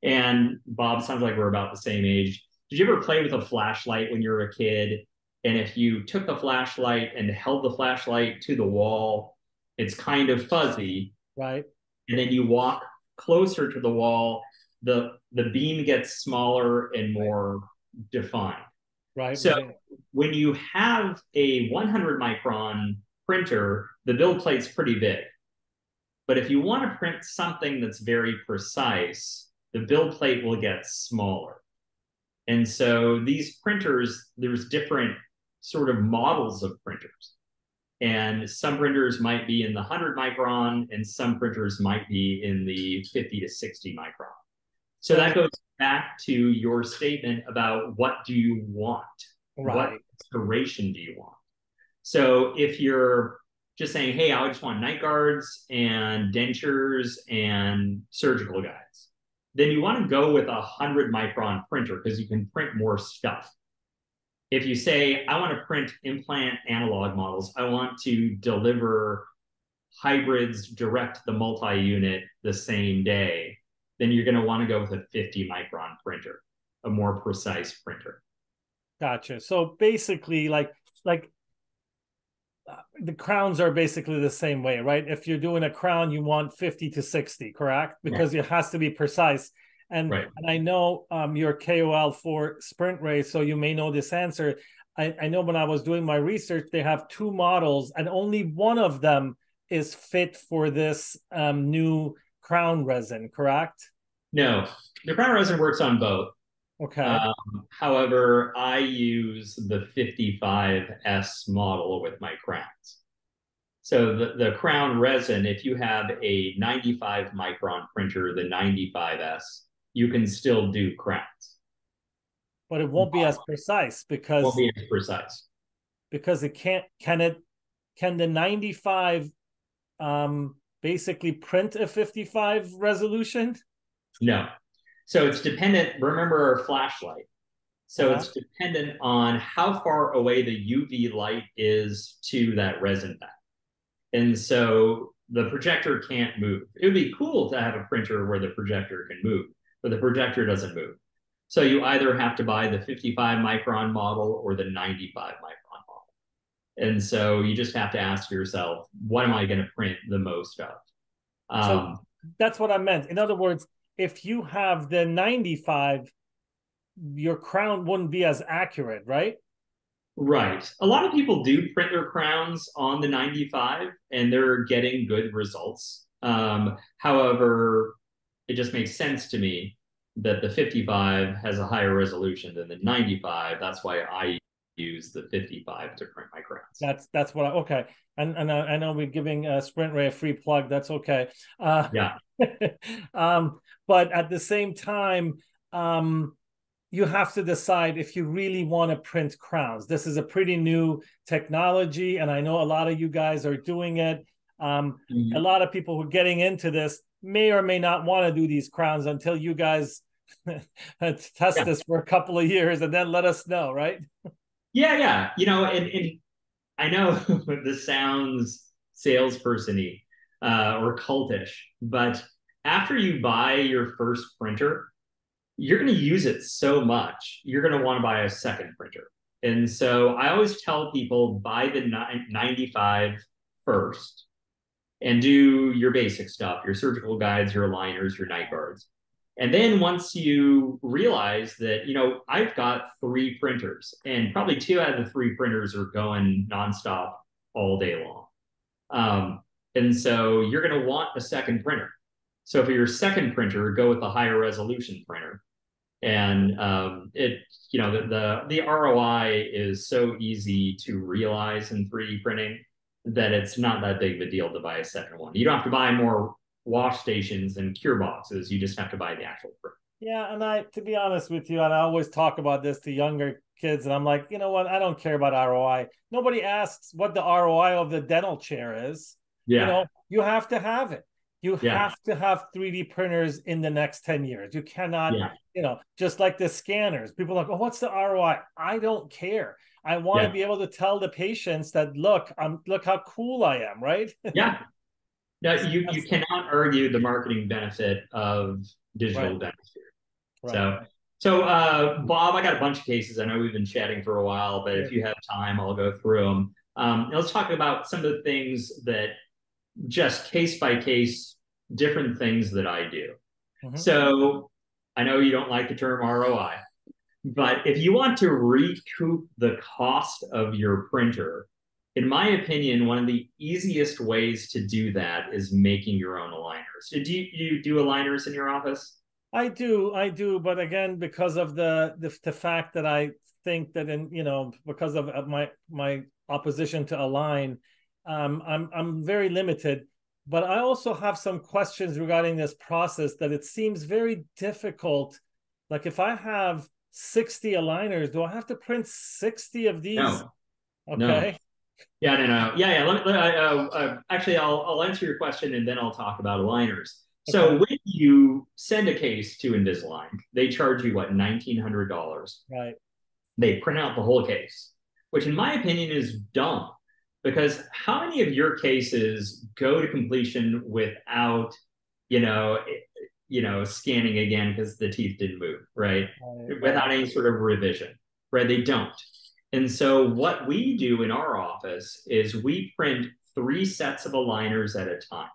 And Bob, sounds like we're about the same age. Did you ever play with a flashlight when you were a kid? And if you took the flashlight and held the flashlight to the wall, it's kind of fuzzy. Right. And then you walk closer to the wall, the beam gets smaller and more defined. Right. So Right. when you have a 100 micron printer, the build plate's pretty big. But if you want to print something that's very precise, the build plate will get smaller. And so these printers, there's different sort of models of printers. And some printers might be in the 100 micron, and some printers might be in the 50 to 60 micron. So that goes back to your statement about what do you want? What Right. duration do you want? So if you're just saying, hey, I just want night guards and dentures and surgical guides, then you want to go with a 100 micron printer because you can print more stuff. If you say, I want to print implant analog models, I want to deliver hybrids direct to the multi-unit the same day, then you're going to want to go with a 50 micron printer, a more precise printer. Gotcha. So basically, the crowns are basically the same way, right? If you're doing a crown, you want 50 to 60, correct? Because it has to be precise. And I know you're KOL for sprint race, so you may know this answer. I know when I was doing my research, they have two models, and only one of them is fit for this new crown resin, correct? No, the crown resin works on both. Okay. However, I use the 55S model with my crowns. So the crown resin, if you have a 95 micron printer, the 95S, you can still do crowns. But it won't be as precise won't be as precise. because it can't, can the 95 basically print a 55 resolution? No. So it's dependent, remember our flashlight. So it's dependent on how far away the UV light is to that resin vat. And so the projector can't move. It would be cool to have a printer where the projector can move, but the projector doesn't move. So you either have to buy the 55 micron model or the 95 micron model. And so you just have to ask yourself, what am I going to print the most of? So that's what I meant. In other words, if you have the 95, your crown wouldn't be as accurate, right? Right. A lot of people do print their crowns on the 95 and they're getting good results. However, it just makes sense to me that the 55 has a higher resolution than the 95. That's why I use the 55 to print my crowns. That's what okay. And I know we're giving Sprint Ray a free plug. That's okay. Yeah. But at the same time, you have to decide if you really want to print crowns. This is a pretty new technology, and I know a lot of you guys are doing it. A lot of people who are getting into this may or may not want to do these crowns until you guys test this for a couple of years and then let us know, right? Yeah. And I know this sounds salesperson-y or cultish, but after you buy your first printer, you're going to use it so much, you're going to want to buy a second printer. And so I always tell people buy the 95 first and do your basic stuff, your surgical guides, your aligners, your night guards. And then once you realize that, I've got 3 printers and probably 2 out of the 3 printers are going nonstop all day long. And so you're going to want a second printer. So for your second printer, go with the higher resolution printer. And the ROI is so easy to realize in 3D printing that it's not that big of a deal to buy a second one. You don't have to buy more wash stations and cure boxes. You just have to buy the actual print. Yeah, and to be honest with you, and I always talk about this to younger kids, and I'm like, you know what? I don't care about ROI. Nobody asks what the ROI of the dental chair is. Yeah. You have to have it. You have to have 3D printers in the next 10 years. You cannot, just like the scanners. People are like, oh, what's the ROI? I don't care. I want to be able to tell the patients that, look how cool I am, right? Yeah. No, you cannot argue the marketing benefit of digital dentistry. Right. So Bob, I got a bunch of cases. I know we've been chatting for a while, but if you have time, I'll go through them. Let's talk about some of the things that just case by case, different things that I do. So I know you don't like the term ROI, but if you want to recoup the cost of your printer, in my opinion, one of the easiest ways to do that is making your own aligners. Do you do aligners in your office? I do, but again, because of the fact that I think that because of my opposition to align, I'm very limited. But I also have some questions regarding this process that it seems very difficult. Like if I have 60 aligners, do I have to print 60 of these? No. Okay. No. Yeah, no. Actually, I'll answer your question and then I'll talk about aligners. So when you send a case to Invisalign, they charge you what, $1,900? Right. They print out the whole case, which in my opinion is dumb. Because how many of your cases go to completion without, scanning again because the teeth didn't move, right? Without any sort of revision, right? They don't. And so what we do in our office is we print 3 sets of aligners at a time.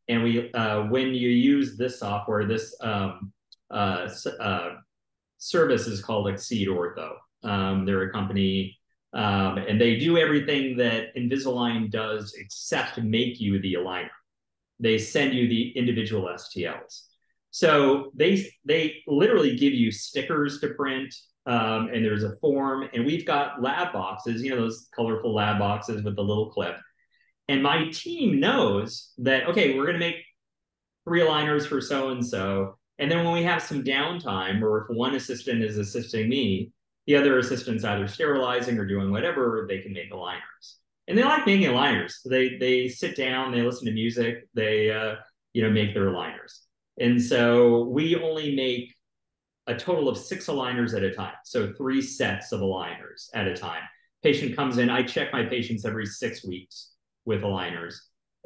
And we, when you use this software, this service is called Exceed Ortho. They're a company. And they do everything that Invisalign does except make you the aligner. They send you the individual STLs. So they literally give you stickers to print, and there's a form, and we've got lab boxes, those colorful lab boxes with the little clip. And my team knows that, okay, we're going to make 3 aligners for so-and-so. And then when we have some downtime, or if one assistant is assisting me, the other assistant's either sterilizing or doing whatever, they can make aligners. And they like making aligners. They sit down, they listen to music, they make their aligners. And so we only make a total of 6 aligners at a time. So 3 sets of aligners at a time. Patient comes in, I check my patients every 6 weeks with aligners.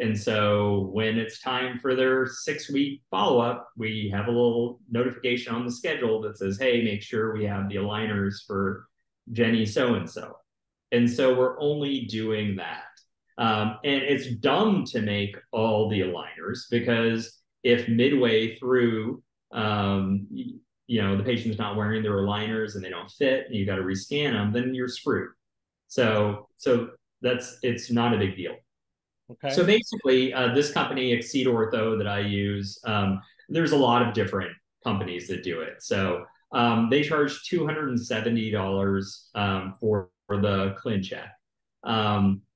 And so when it's time for their 6-week follow-up, we have a little notification on the schedule that says, hey, make sure we have the aligners for Jenny so-and-so. And so we're only doing that. And it's dumb to make all the aligners because If midway through, the patient's not wearing their aligners and they don't fit and you got to rescan them, then you're screwed. So it's not a big deal. Okay. So basically, this company, Exceed Ortho, that I use, there's a lot of different companies that do it. So they charge $270 for the ClinCheck.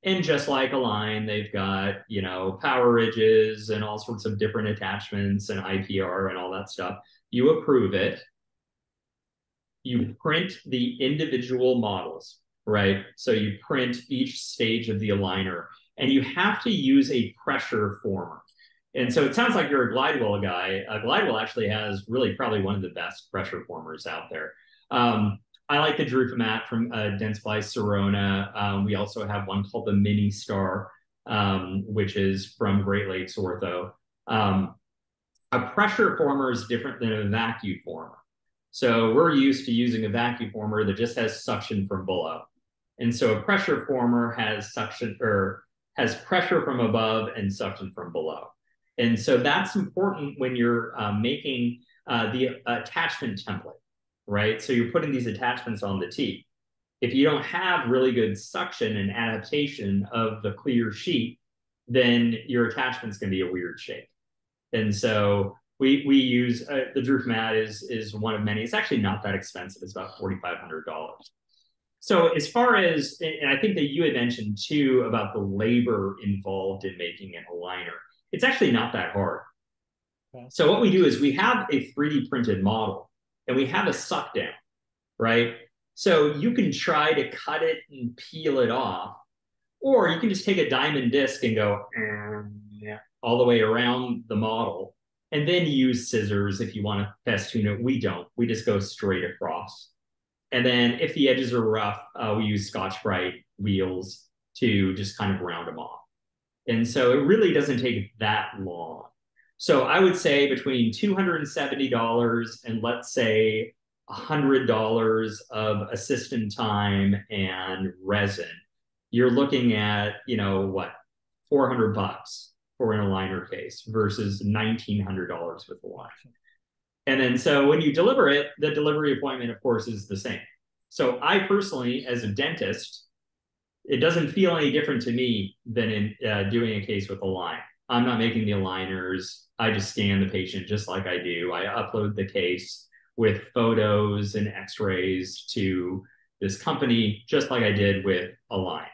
And just like Align, they've got, power ridges and all sorts of different attachments and IPR and all that stuff. You approve it. You print the individual models, right? So you print each stage of the aligner, and you have to use a pressure former. And so it sounds like you're a Glidewell guy. Glidewell actually has really probably one of the best pressure formers out there. I like the Drufamat from Dentsply Sirona. We also have one called the Mini Star, which is from Great Lakes Ortho. A pressure former is different than a vacuum former. So we're used to using a vacuum former that just has suction from below. And so a pressure former has suction or has pressure from above and suction from below. And so that's important when you're making the attachment template, right? So you're putting these attachments on the teeth. If you don't have really good suction and adaptation of the clear sheet, then your attachment's going to be a weird shape. And so we use the Drufamat is one of many. It's actually not that expensive. It's about $4,500. So as far as, and I think that you had mentioned too about the labor involved in making an aligner, it's actually not that hard. Okay. So what we do is we have a 3D printed model and we have a suck down, right? So you can try to cut it and peel it off, or you can just take a diamond disc and go all the way around the model, and then use scissors if you want to festoon it. We don't. We just go straight across. And then if the edges are rough, we use Scotch-Brite wheels to just kind of round them off. And so it really doesn't take that long. So I would say between $270 and let's say $100 of assistant time and resin, you're looking at, $400 for an aligner case versus $1,900 with the line. And then so when you deliver it, the delivery appointment, of course, is the same. So I personally, as a dentist, it doesn't feel any different to me than in doing a case with a line. I'm not making the aligners. I just scan the patient just like I do. I upload the case with photos and x-rays to this company, just like I did with a line.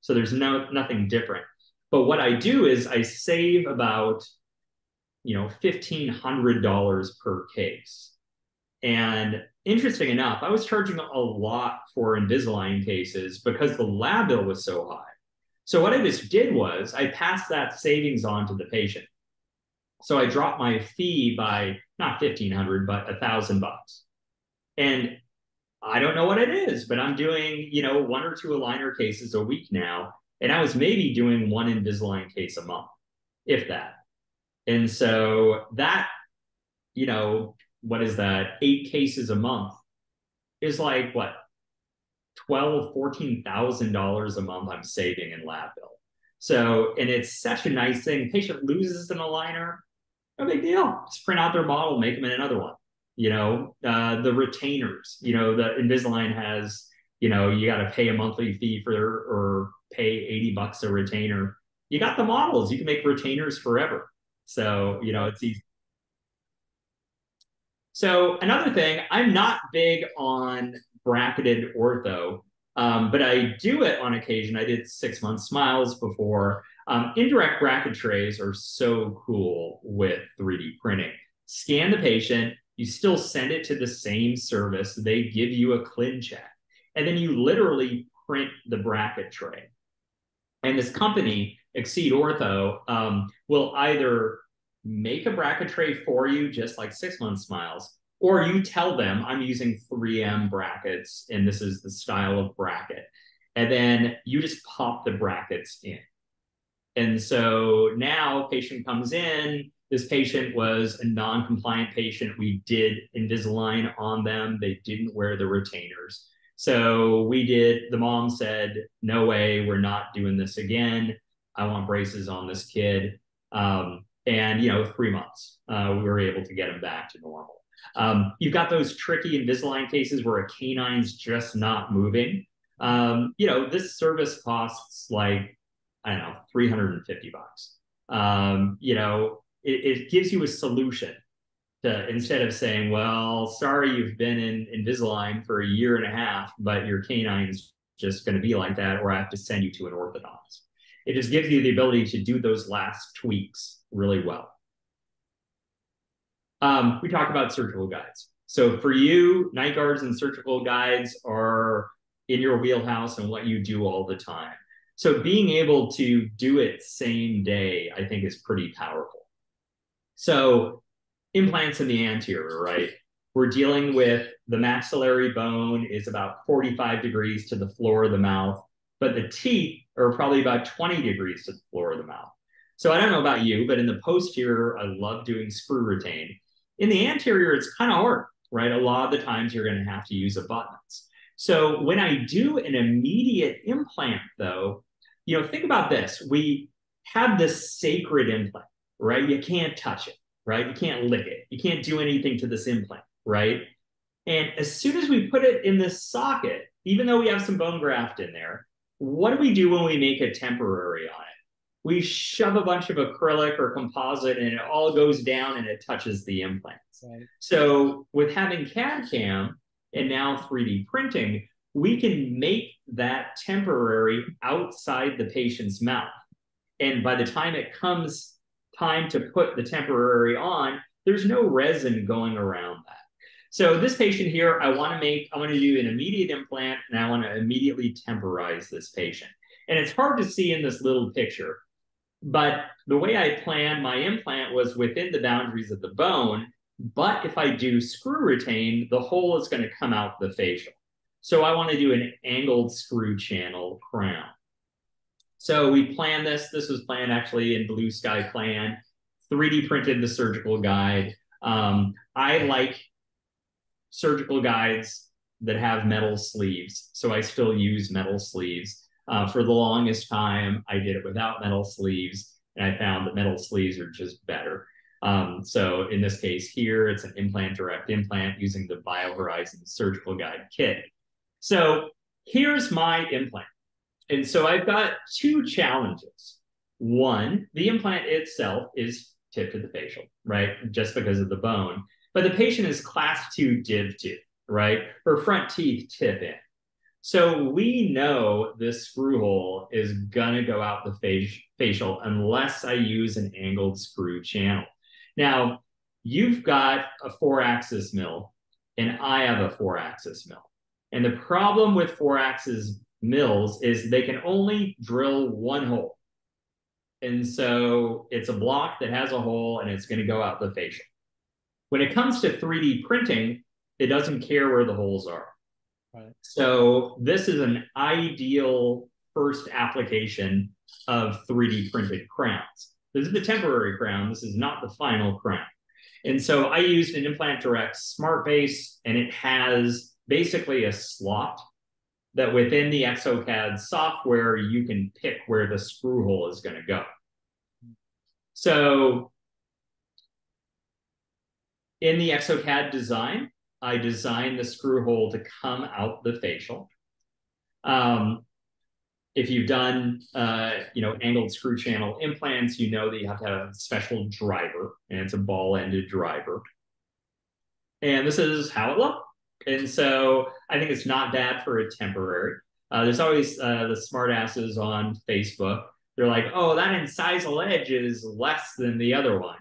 So there's nothing different. But what I do is I save about $1,500 per case. And interesting enough, I was charging a lot for Invisalign cases because the lab bill was so high. So what I just did was I passed that savings on to the patient. So I dropped my fee by not $1,500, but $1,000. And I don't know what it is, but I'm doing, 1 or 2 aligner cases a week now. And I was maybe doing 1 Invisalign case a month, if that. And so that, what is that? 8 cases a month is like what? $12,000-$14,000 a month I'm saving in lab bill. So, and it's such a nice thing. Patient loses an aligner, no big deal. Just print out their model, make them in another one. The retainers, the Invisalign has, you got to pay a monthly fee or pay $80 a retainer. You got the models, you can make retainers forever. So, it's easy. So another thing, I'm not big on bracketed ortho, but I do it on occasion. I did 6-month smiles before. Indirect bracket trays are so cool with 3D printing. Scan the patient, you still send it to the same service. They give you a ClinCheck, and then you literally print the bracket tray. And this company, Exceed Ortho, will either make a bracket tray for you, just like 6-month smiles, or you tell them, I'm using 3M brackets, and this is the style of bracket. And then you just pop the brackets in. And so now patient comes in, this patient was a non-compliant patient. We did Invisalign on them. They didn't wear the retainers. So the mom said, no way, we're not doing this again. I want braces on this kid. And, 3 months, we were able to get him back to normal. You've got those tricky Invisalign cases where a canine's just not moving. This service costs like, I don't know, $350. It gives you a solution to, instead of saying, well, sorry, you've been in Invisalign for a year and a half, but your canine's just going to be like that, or I have to send you to an orthodontist. It just gives you the ability to do those last tweaks really well. We talked about surgical guides. So for you, night guards and surgical guides are in your wheelhouse and what you do all the time. So being able to do it same day, I think, is pretty powerful. So implants in the anterior, right? We're dealing with the maxillary bone is about 45 degrees to the floor of the mouth, but the teeth are probably about 20 degrees to the floor of the mouth. So I don't know about you, but in the posterior, I love doing screw retain. In the anterior, it's kind of hard, right? A lot of the times you're going to have to use abutments. So when I do an immediate implant, though, think about this. We have this sacred implant, right? You can't touch it, right? You can't lick it. You can't do anything to this implant, right? And as soon as we put it in this socket, even though we have some bone graft in there, what do we do when we make a temporary on it? We shove a bunch of acrylic or composite and it all goes down and it touches the implants. Right. So with having CAD/CAM and now 3D printing, we can make that temporary outside the patient's mouth. And by the time it comes time to put the temporary on, there's no resin going around that. So this patient here, I want to do an immediate implant and I want to immediately temporize this patient. And it's hard to see in this little picture, but the way I planned my implant was within the boundaries of the bone. But if I do screw retain, the hole is going to come out the facial. So I want to do an angled screw channel crown. So we planned this. This was planned actually in Blue Sky Plan, 3D printed the surgical guide. I like surgical guides that have metal sleeves. So I still use metal sleeves. For the longest time, I did it without metal sleeves, and I found that metal sleeves are just better. So in this case here, it's an implant direct implant using the BioHorizons surgical guide kit. So here's my implant. And so I've got two challenges. One, the implant itself is tipped to the facial, right? Just because of the bone. But the patient is class 2 div 2, right? Her front teeth tip in. So we know this screw hole is gonna go out the facial unless I use an angled screw channel. Now, you've got a 4-axis mill and I have a 4-axis mill. And the problem with 4-axis mills is they can only drill one hole. And so it's a block that has a hole and it's gonna go out the facial. When it comes to 3D printing, it doesn't care where the holes are. Right. So this is an ideal first application of 3D printed crowns. This is the temporary crown. This is not the final crown. And so I used an Implant Direct Smart Base, and it has basically a slot that within the exocad software, you can pick where the screw hole is going to go. So in the exocad design, I designed the screw hole to come out the facial. If you've done, angled screw channel implants, you know that you have to have a special driver, and it's a ball-ended driver. And this is how it looked. And so I think it's not bad for a temporary. There's always the smartasses on Facebook. They're like, oh, that incisal edge is less than the other one.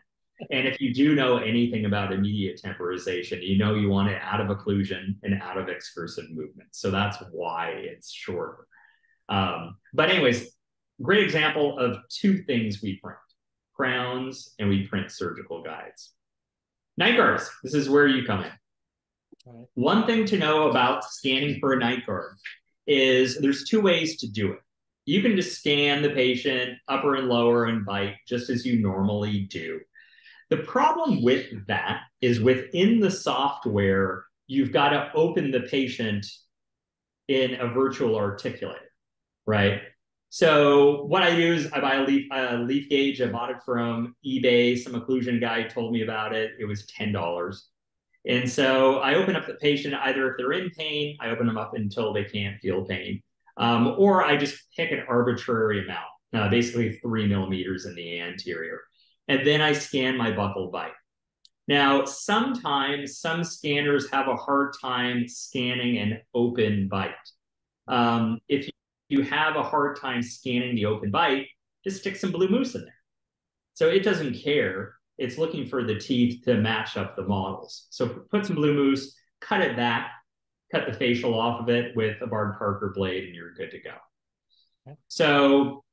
And if you do know anything about immediate temporization, you know you want it out of occlusion and out of excursive movement. So that's why it's shorter. But anyways, great example of two things we print: crowns and we print surgical guides. Night guards, this is where you come in. Right. One thing to know about scanning for a night guard is there's two ways to do it. You can just scan the patient upper and lower and bite just as you normally do. The problem with that is within the software, you've got to open the patient in a virtual articulator, right? So what I do is I buy a leaf gauge. I bought it from eBay. Some occlusion guy told me about it. It was $10. And so I open up the patient, either if they're in pain, I open them up until they can't feel pain, or I just pick an arbitrary amount, basically 3 millimeters in the anterior. And then I scan my buccal bite. Now, sometimes some scanners have a hard time scanning an open bite. If you have a hard time scanning the open bite, just stick some blue mousse in there. So it doesn't care. It's looking for the teeth to match up the models. So put some blue mousse, cut it back, cut the facial off of it with a Bard Parker blade, and you're good to go. Okay. So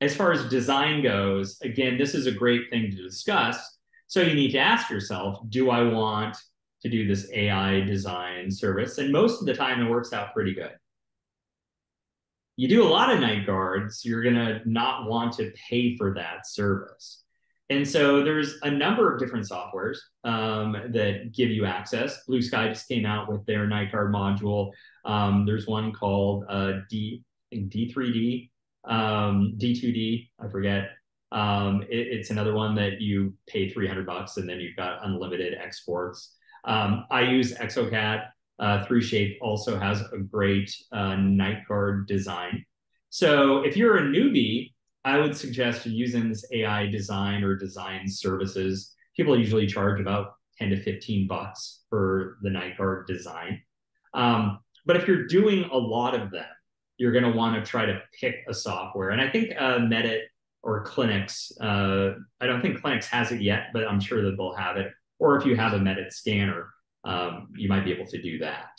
as far as design goes, again, this is a great thing to discuss. So you need to ask yourself, do I want to do this AI design service? And most of the time it works out pretty good. You do a lot of night guards, you're going to not want to pay for that service. And so there's a number of different softwares that give you access. Blue Sky just came out with their night guard module. There's one called D3D, D2D, I forget. It's another one that you pay $300 and then you've got unlimited exports. I use exocad. 3Shape also has a great night guard design. So if you're a newbie, I would suggest using this AI design or design services. People usually charge about 10 to 15 bucks for the night guard design. But if you're doing a lot of them, you're going to want to try to pick a software. And I think Medit or Clinics, I don't think Clinics has it yet, but I'm sure that they'll have it. Or if you have a Medit scanner, you might be able to do that.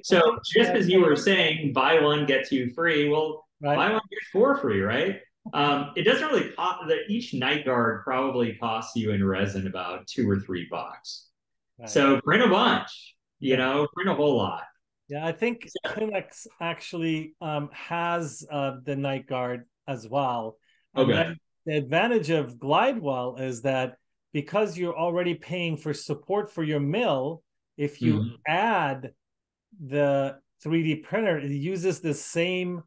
So just as you were saying, buy one, get two free. Well, right. Buy one, get four free, right? It doesn't really cost, each night guard probably costs you in resin about $2 or $3. Right. So print a bunch, you know, print a whole lot. Yeah, I think Clinics actually has the night guard as well. And okay. The advantage of Glidewell is that because you're already paying for support for your mill, if you add the 3D printer, it uses the same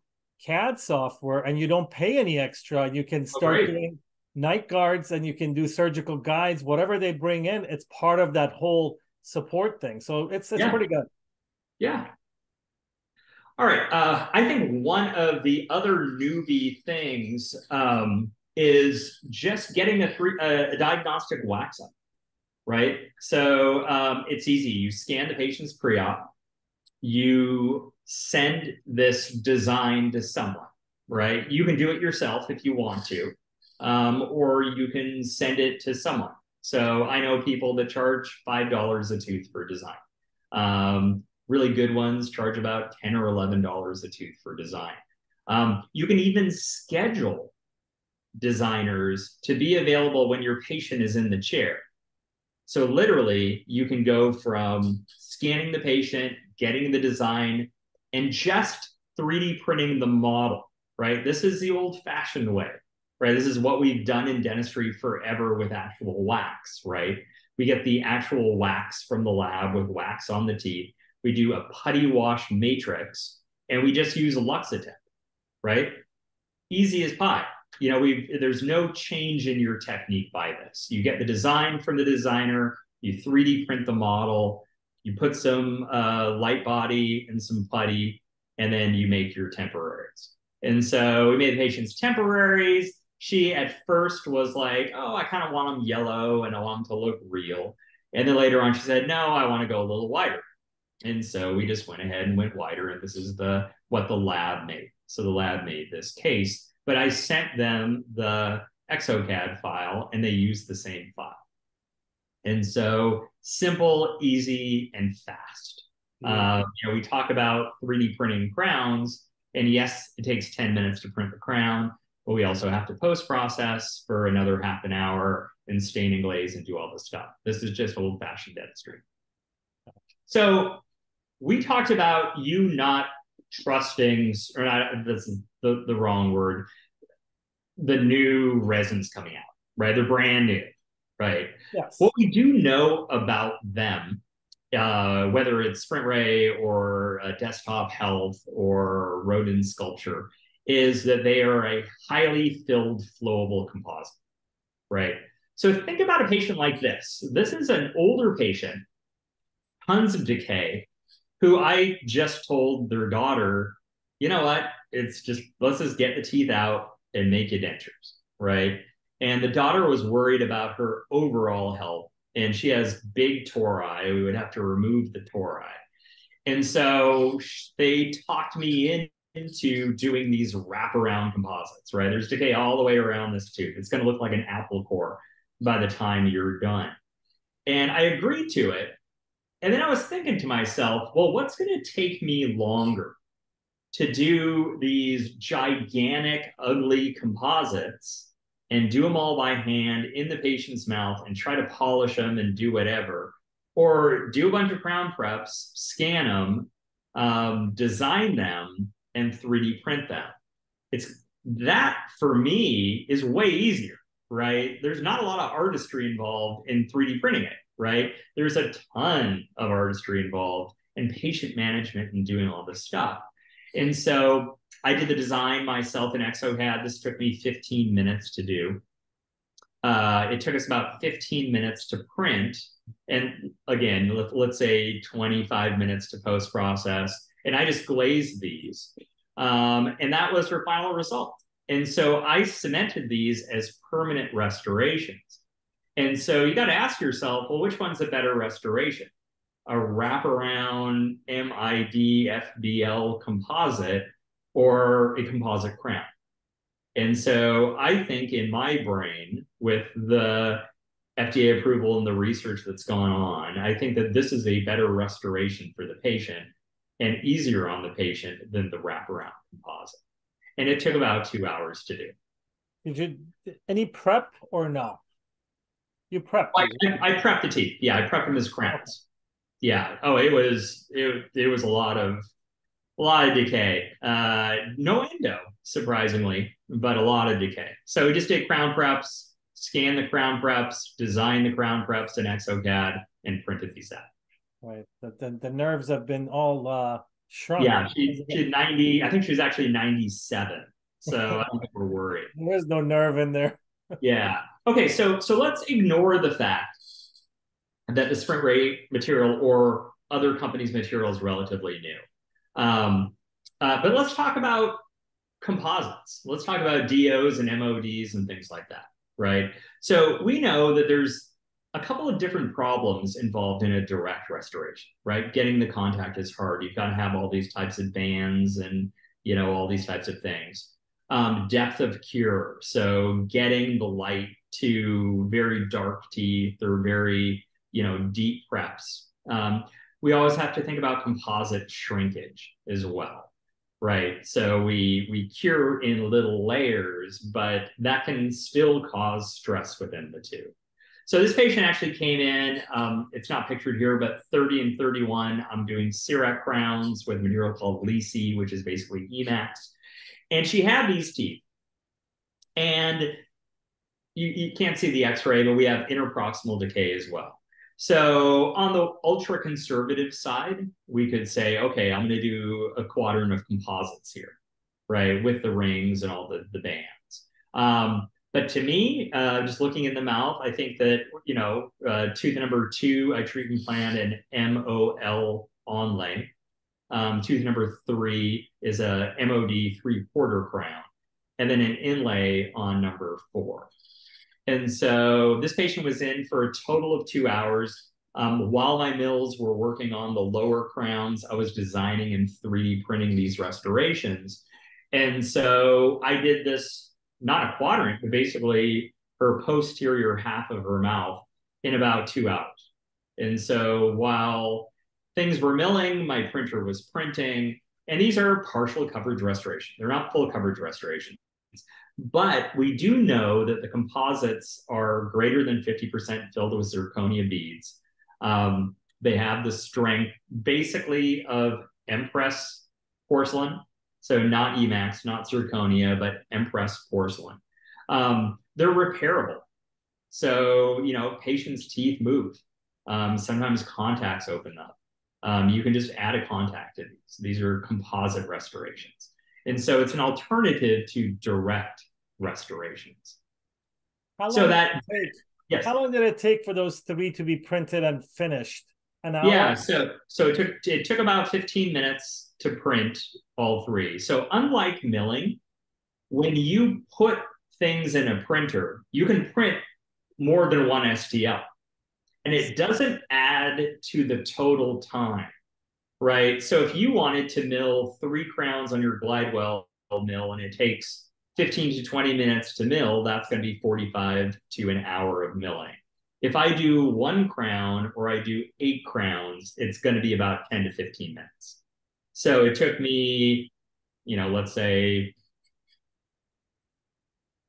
CAD software and you don't pay any extra. You can start doing night guards and you can do surgical guides, whatever they bring in, it's part of that whole support thing. So it's pretty good. Yeah. All right. I think one of the other newbie things is just getting a diagnostic wax up, right? So it's easy. You scan the patient's pre-op. You send this design to someone, right? You can do it yourself if you want to, or you can send it to someone. So I know people that charge $5 a tooth for design. Really good ones charge about $10 or $11 a tooth for design. You can even schedule designers to be available when your patient is in the chair. So literally, you can go from scanning the patient, getting the design, and just 3D printing the model, right? This is the old-fashioned way, right? This is what we've done in dentistry forever with actual wax, right? We get the actual wax from the lab with wax on the teeth. We do a putty wash matrix, and we just use Luxotec, right? Easy as pie. You know, there's no change in your technique by this. You get the design from the designer, you 3D print the model, you put some light body and some putty, and then you make your temporaries. And so we made the patient's temporaries. She at first was like, oh, I kind of want them yellow and I want them to look real. And then later on she said, no, I want to go a little wider. And so we just went ahead and went wider, and this is what the lab made. So the lab made this case, but I sent them the exocad file and they used the same file. And so simple, easy, and fast. You know, we talk about 3D printing crowns, and yes, it takes 10 minutes to print the crown, but we also have to post-process for another half an hour and stain and glaze and do all this stuff. This is just old-fashioned dentistry. So we talked about you not trusting, or not, this is the wrong word, the new resins coming out, right? They're brand new, right? Yes. What we do know about them, whether it's Sprint Ray or Desktop Health or Rodin Sculpture, is that they are a highly filled, flowable composite, right? So think about a patient like this. This is an older patient, tons of decay, who I just told their daughter, you know what? It's just, let's just get the teeth out and make you dentures, right? And the daughter was worried about her overall health. And she has big tori. We would have to remove the tori. And so they talked me into doing these wraparound composites, right? There's decay all the way around this tooth. It's going to look like an apple core by the time you're done. And I agreed to it. And then I was thinking to myself, well, what's going to take me longer to do these gigantic, ugly composites and do them all by hand in the patient's mouth and try to polish them and do whatever, or do a bunch of crown preps, scan them, design them, and 3D print them? It's that for me is way easier, right? There's not a lot of artistry involved in 3D printing it, right? There's a ton of artistry involved and patient management and doing all this stuff. And so I did the design myself in exocad. This took me 15 minutes to do. It took us about 15 minutes to print. And again, let's say 25 minutes to post-process. And I just glazed these. And that was her final result. And so I cemented these as permanent restorations. And so you got to ask yourself, well, which one's a better restoration? A wraparound MID FBL composite or a composite crown? And so I think in my brain, with the FDA approval and the research that's gone on, I think that this is a better restoration for the patient and easier on the patient than the wraparound composite. And it took about 2 hours to do. Did you any prep or no? You prepped. I prepped the teeth. Yeah, I prepped them as crowns. Okay. Yeah. Oh, it was a lot of decay. No endo, surprisingly, but a lot of decay. So we just did crown preps, scan the crown preps, design the crown preps in exocad, and printed these out. Right. The nerves have been all shrunk. Yeah, she 90. I think she was actually 97. So I don't think we're worried. There's no nerve in there. Yeah. Okay. So let's ignore the fact that the sprint rate material or other companies' material is relatively new. But let's talk about composites. Let's talk about DOs and MODs and things like that, right? So we know that there's a couple of different problems involved in a direct restoration, right? Getting the contact is hard. You've got to have all these types of bands and, all these types of things. Depth of cure. So getting the light to very dark teeth or very, deep preps. We always have to think about composite shrinkage as well, right? So we cure in little layers, but that can still cause stress within the two. So this patient actually came in, it's not pictured here, but 30 and 31, I'm doing CEREC crowns with material called Lisi, which is basically Emax. And she had these teeth. And you can't see the x-ray, but we have interproximal decay as well. So on the ultra conservative side, we could say, okay, I'm going to do a quadrant of composites here, right, with the rings and all the bands. But to me, just looking in the mouth, I think that, tooth number 2, I treat and plan an MOL onlay. Tooth number 3 is a MOD 3/4 crown, and then an inlay on number 4. And so this patient was in for a total of 2 hours. While my mills were working on the lower crowns, I was designing and 3D printing these restorations. And so I did this, not a quadrant, but basically her posterior half of her mouth in about 2 hours. And so while things were milling, my printer was printing, and these are partial coverage restoration. They're not full coverage restoration. But we do know that the composites are greater than 50% filled with zirconia beads. They have the strength basically of Empress porcelain. So not Emax, not zirconia, but Empress porcelain. They're repairable. So, patients' teeth move. Sometimes contacts open up. You can just add a contact to these. These are composite restorations. And so it's an alternative to direct restorations. How So long did that, it take? yes. How long did it take for those three to be printed and finished? An hour? Yeah, so it took about 15 minutes to print all three. So unlike milling, when you put things in a printer, you can print more than one STL. And it doesn't add to the total time, right? So if you wanted to mill 3 crowns on your Glidewell mill and it takes 15 to 20 minutes to mill, that's going to be 45 to an hour of milling. If I do 1 crown or I do 8 crowns, it's going to be about 10 to 15 minutes. So it took me, let's say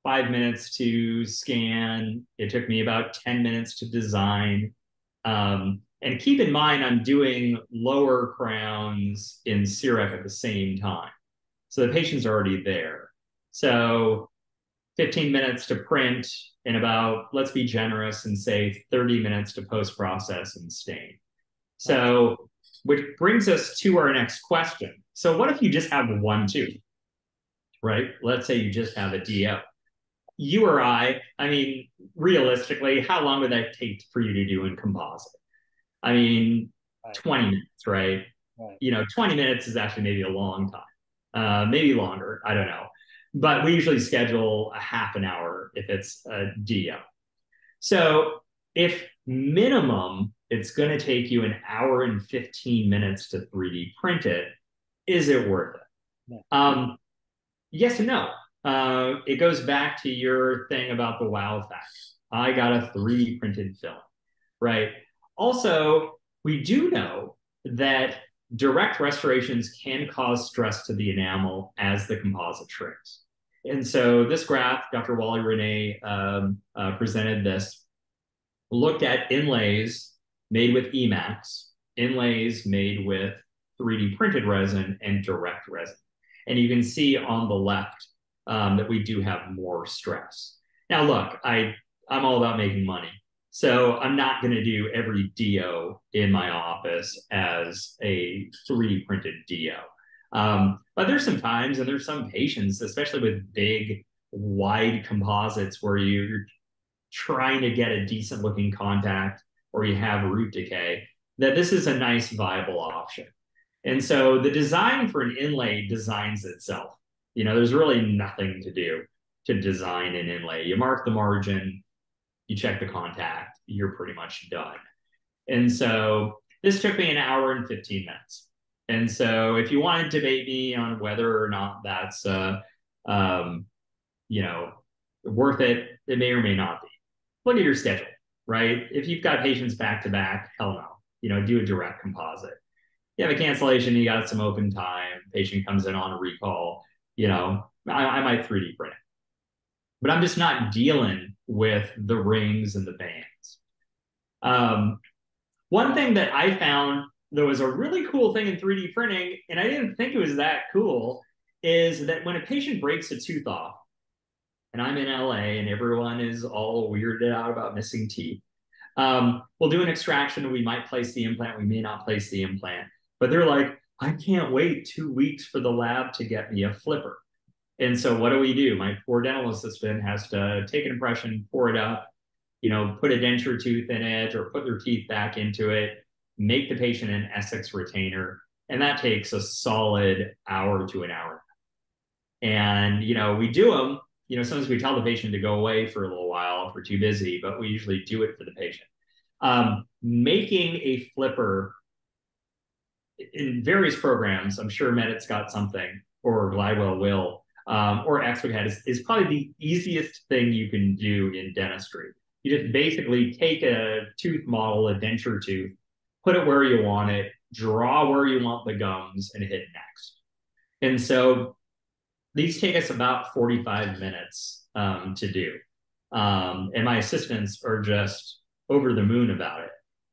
5 minutes to scan. It took me about 10 minutes to design. And keep in mind, I'm doing lower crowns in CIREC at the same time. So the patient's already there. So 15 minutes to print and about, let's be generous and say 30 minutes to post-process and stain. So, which brings us to our next question. So what if you just have one tooth, right? Let's say you just have a DO. You or I mean, realistically, how long would that take for you to do in composite? I mean, 20 minutes, right? 20 minutes is actually maybe a long time, maybe longer. I don't know. But we usually schedule a half an hour if it's a DO. So if minimum, it's going to take you an hour and 15 minutes to 3D print it, is it worth it? Yes and no. It goes back to your thing about the wow factor. I got a 3D printed film, right? Also, we do know that direct restorations can cause stress to the enamel as the composite shrinks. And so this graph, Dr. Wally Renee presented this, looked at inlays made with Emax, inlays made with 3D printed resin, and direct resin. And you can see on the left that we do have more stress. Now, look, I'm all about making money. So I'm not going to do every DO in my office as a 3D printed DO. But there's some times and there's some patients, especially with big, wide composites where you're trying to get a decent looking contact or you have root decay, that this is a nice viable option. And so the design for an inlay designs itself. There's really nothing to do to design an inlay. You mark the margin, you check the contact, you're pretty much done. And so this took me an hour and 15 minutes. And so if you want to debate me on whether or not that's, worth it, it may or may not be. Look at your schedule, right? If you've got patients back to back, hell no, do a direct composite. You have a cancellation, you got some open time, patient comes in on a recall, I might 3D print it. But I'm just not dealing with the rings and the bands. One thing that I found that was a really cool thing in 3D printing, and I didn't think it was that cool, is that when a patient breaks a tooth off, and I'm in LA and everyone is all weirded out about missing teeth, we'll do an extraction and we might place the implant, we may not place the implant, but they're like, I can't wait 2 weeks for the lab to get me a flipper. And so what do? My poor dental assistant has to take an impression, pour it up, put a denture tooth in it or put their teeth back into it, make the patient an Essex retainer. And that takes a solid hour to an hour. And, we do them, sometimes we tell the patient to go away for a little while if we're too busy, but we usually do it for the patient. Making a flipper in various programs, I'm sure Medit's got something, or Glidewell will, or Explicat is probably the easiest thing you can do in dentistry. You just basically take a tooth model, a denture tooth, put it where you want it, draw where you want the gums, and hit next. And so these take us about 45 minutes to do. And my assistants are just over the moon about it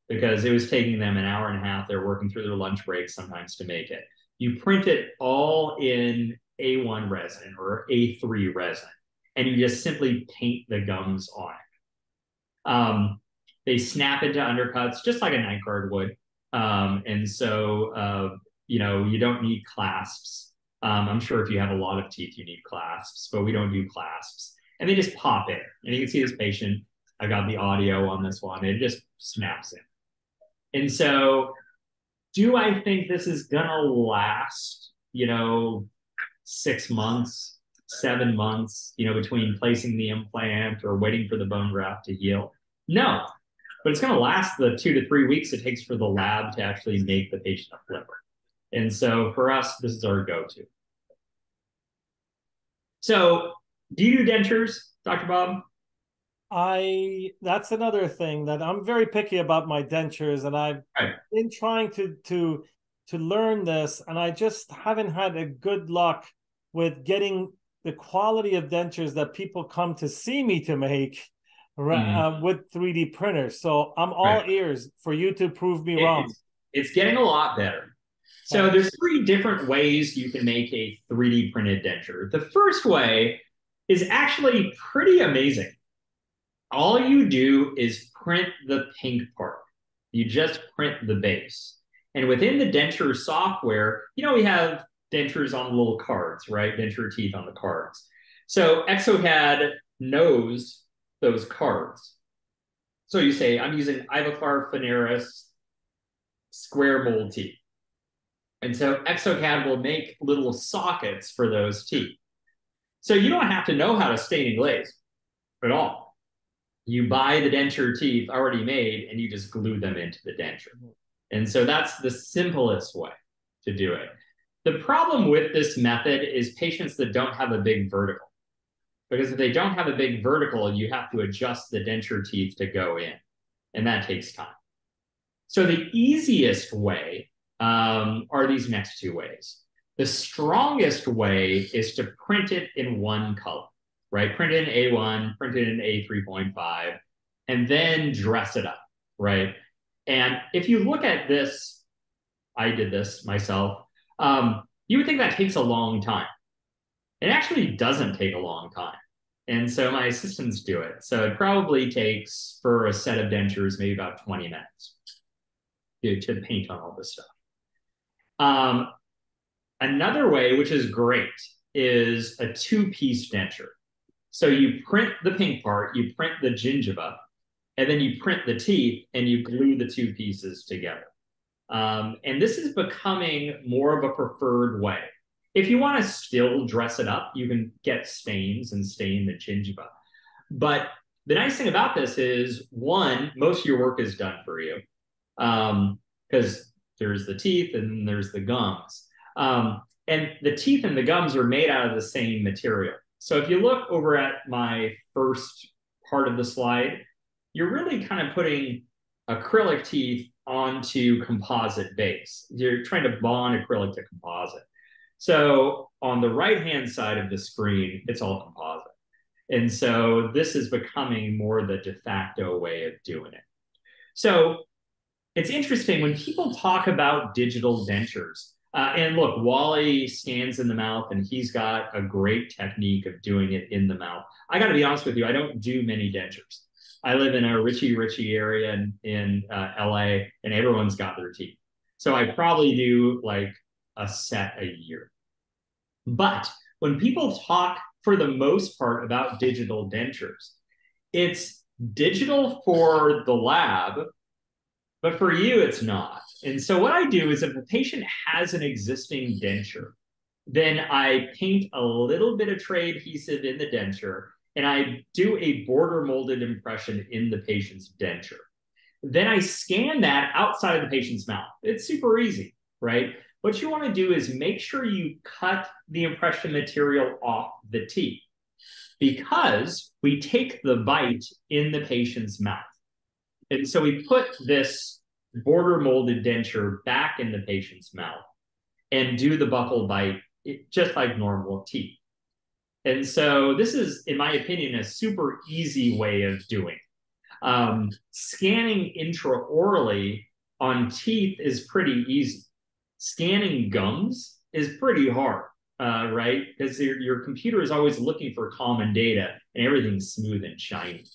because it was taking them an hour and a half. They're working through their lunch breaks sometimes to make it. You print it all in A1 resin or A3 resin, and you just simply paint the gums on it. They snap into undercuts just like a night guard would. And so, you don't need clasps. I'm sure if you have a lot of teeth, you need clasps, but we don't do clasps. And they just pop in. And you can see this patient, I got the audio on this one, it just snaps in. And so, do I think this is gonna last, 6 months, 7 months, between placing the implant or waiting for the bone graft to heal? No, but it's going to last the 2 to 3 weeks it takes for the lab to actually make the patient a flipper. And so for us, this is our go-to. So do you do dentures, Dr. Bob? That's another thing that I'm very picky about my dentures, and I've Right. been trying to learn this, and I just haven't had a good luck with getting the quality of dentures that people come to see me to make with 3D printers. So I'm all ears for you to prove me wrong. It's getting a lot better. So there's 3 different ways you can make a 3D printed denture. The first way is actually pretty amazing. All you do is print the pink part. You just print the base. And within the denture software, we have dentures on little cards, right? Denture teeth on the cards. So exocad knows those cards. So you say, I'm using Ivoclar Veneris square mold teeth. And so exocad will make little sockets for those teeth. So you don't have to know how to stain and glaze at all. You buy the denture teeth already made and you just glue them into the denture. And so that's the simplest way to do it. The problem with this method is patients that don't have a big vertical. Because if they don't have a big vertical, you have to adjust the denture teeth to go in. And that takes time. So the easiest way are these next 2 ways. The strongest way is to print it in one color, right? Print it in A1, print it in A3.5, and then dress it up, right? And if you look at this, I did this myself, you would think that takes a long time. It actually doesn't take a long time. And so my assistants do it. So it probably takes, for a set of dentures, maybe about 20 minutes to paint on all this stuff. Another way, which is great, is a 2-piece denture. So you print the pink part, you print the gingiva, and then you print the teeth and you glue the 2 pieces together. And this is becoming more of a preferred way. If you want to still dress it up, you can get stains and stain the gingiva. But the nice thing about this is, one, most of your work is done for you, because there's the teeth and there's the gums. And the teeth and the gums are made out of the same material. So if you look over at my first part of the slide, you're really kind of putting acrylic teeth onto composite base. You're trying to bond acrylic to composite. So on the right-hand side of the screen, it's all composite. And so this is becoming more the de facto way of doing it. So it's interesting when people talk about digital dentures. And look, Wally scans in the mouth and he's got a great technique of doing it in the mouth. I got to be honest with you, I don't do many dentures. I live in a richy area in LA and everyone's got their teeth. So I probably do like a set a year. But when people talk for the most part about digital dentures, it's digital for the lab, but for you, it's not. And so what I do is if a patient has an existing denture, then I paint a little bit of tray adhesive in the denture and I do a border molded impression in the patient's denture. Then I scan that outside of the patient's mouth. It's super easy, right? What you want to do is make sure you cut the impression material off the teeth because we take the bite in the patient's mouth. And so we put this border molded denture back in the patient's mouth and do the buccal bite just like normal teeth. And so this is, in my opinion, a super easy way of doing it. Scanning intraorally on teeth is pretty easy. Scanning gums is pretty hard, right? Because your computer is always looking for common data and everything's smooth and shiny.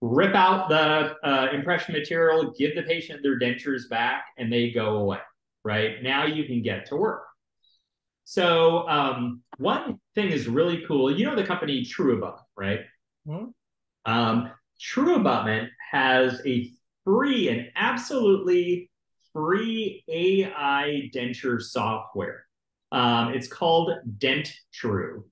Rip out the impression material, give the patient their dentures back, and they go away, right? Now you can get to work. So one thing is really cool. You know the company True Abutment, right? Hmm? True Abutment has a free and absolutely free AI denture software. It's called Denture.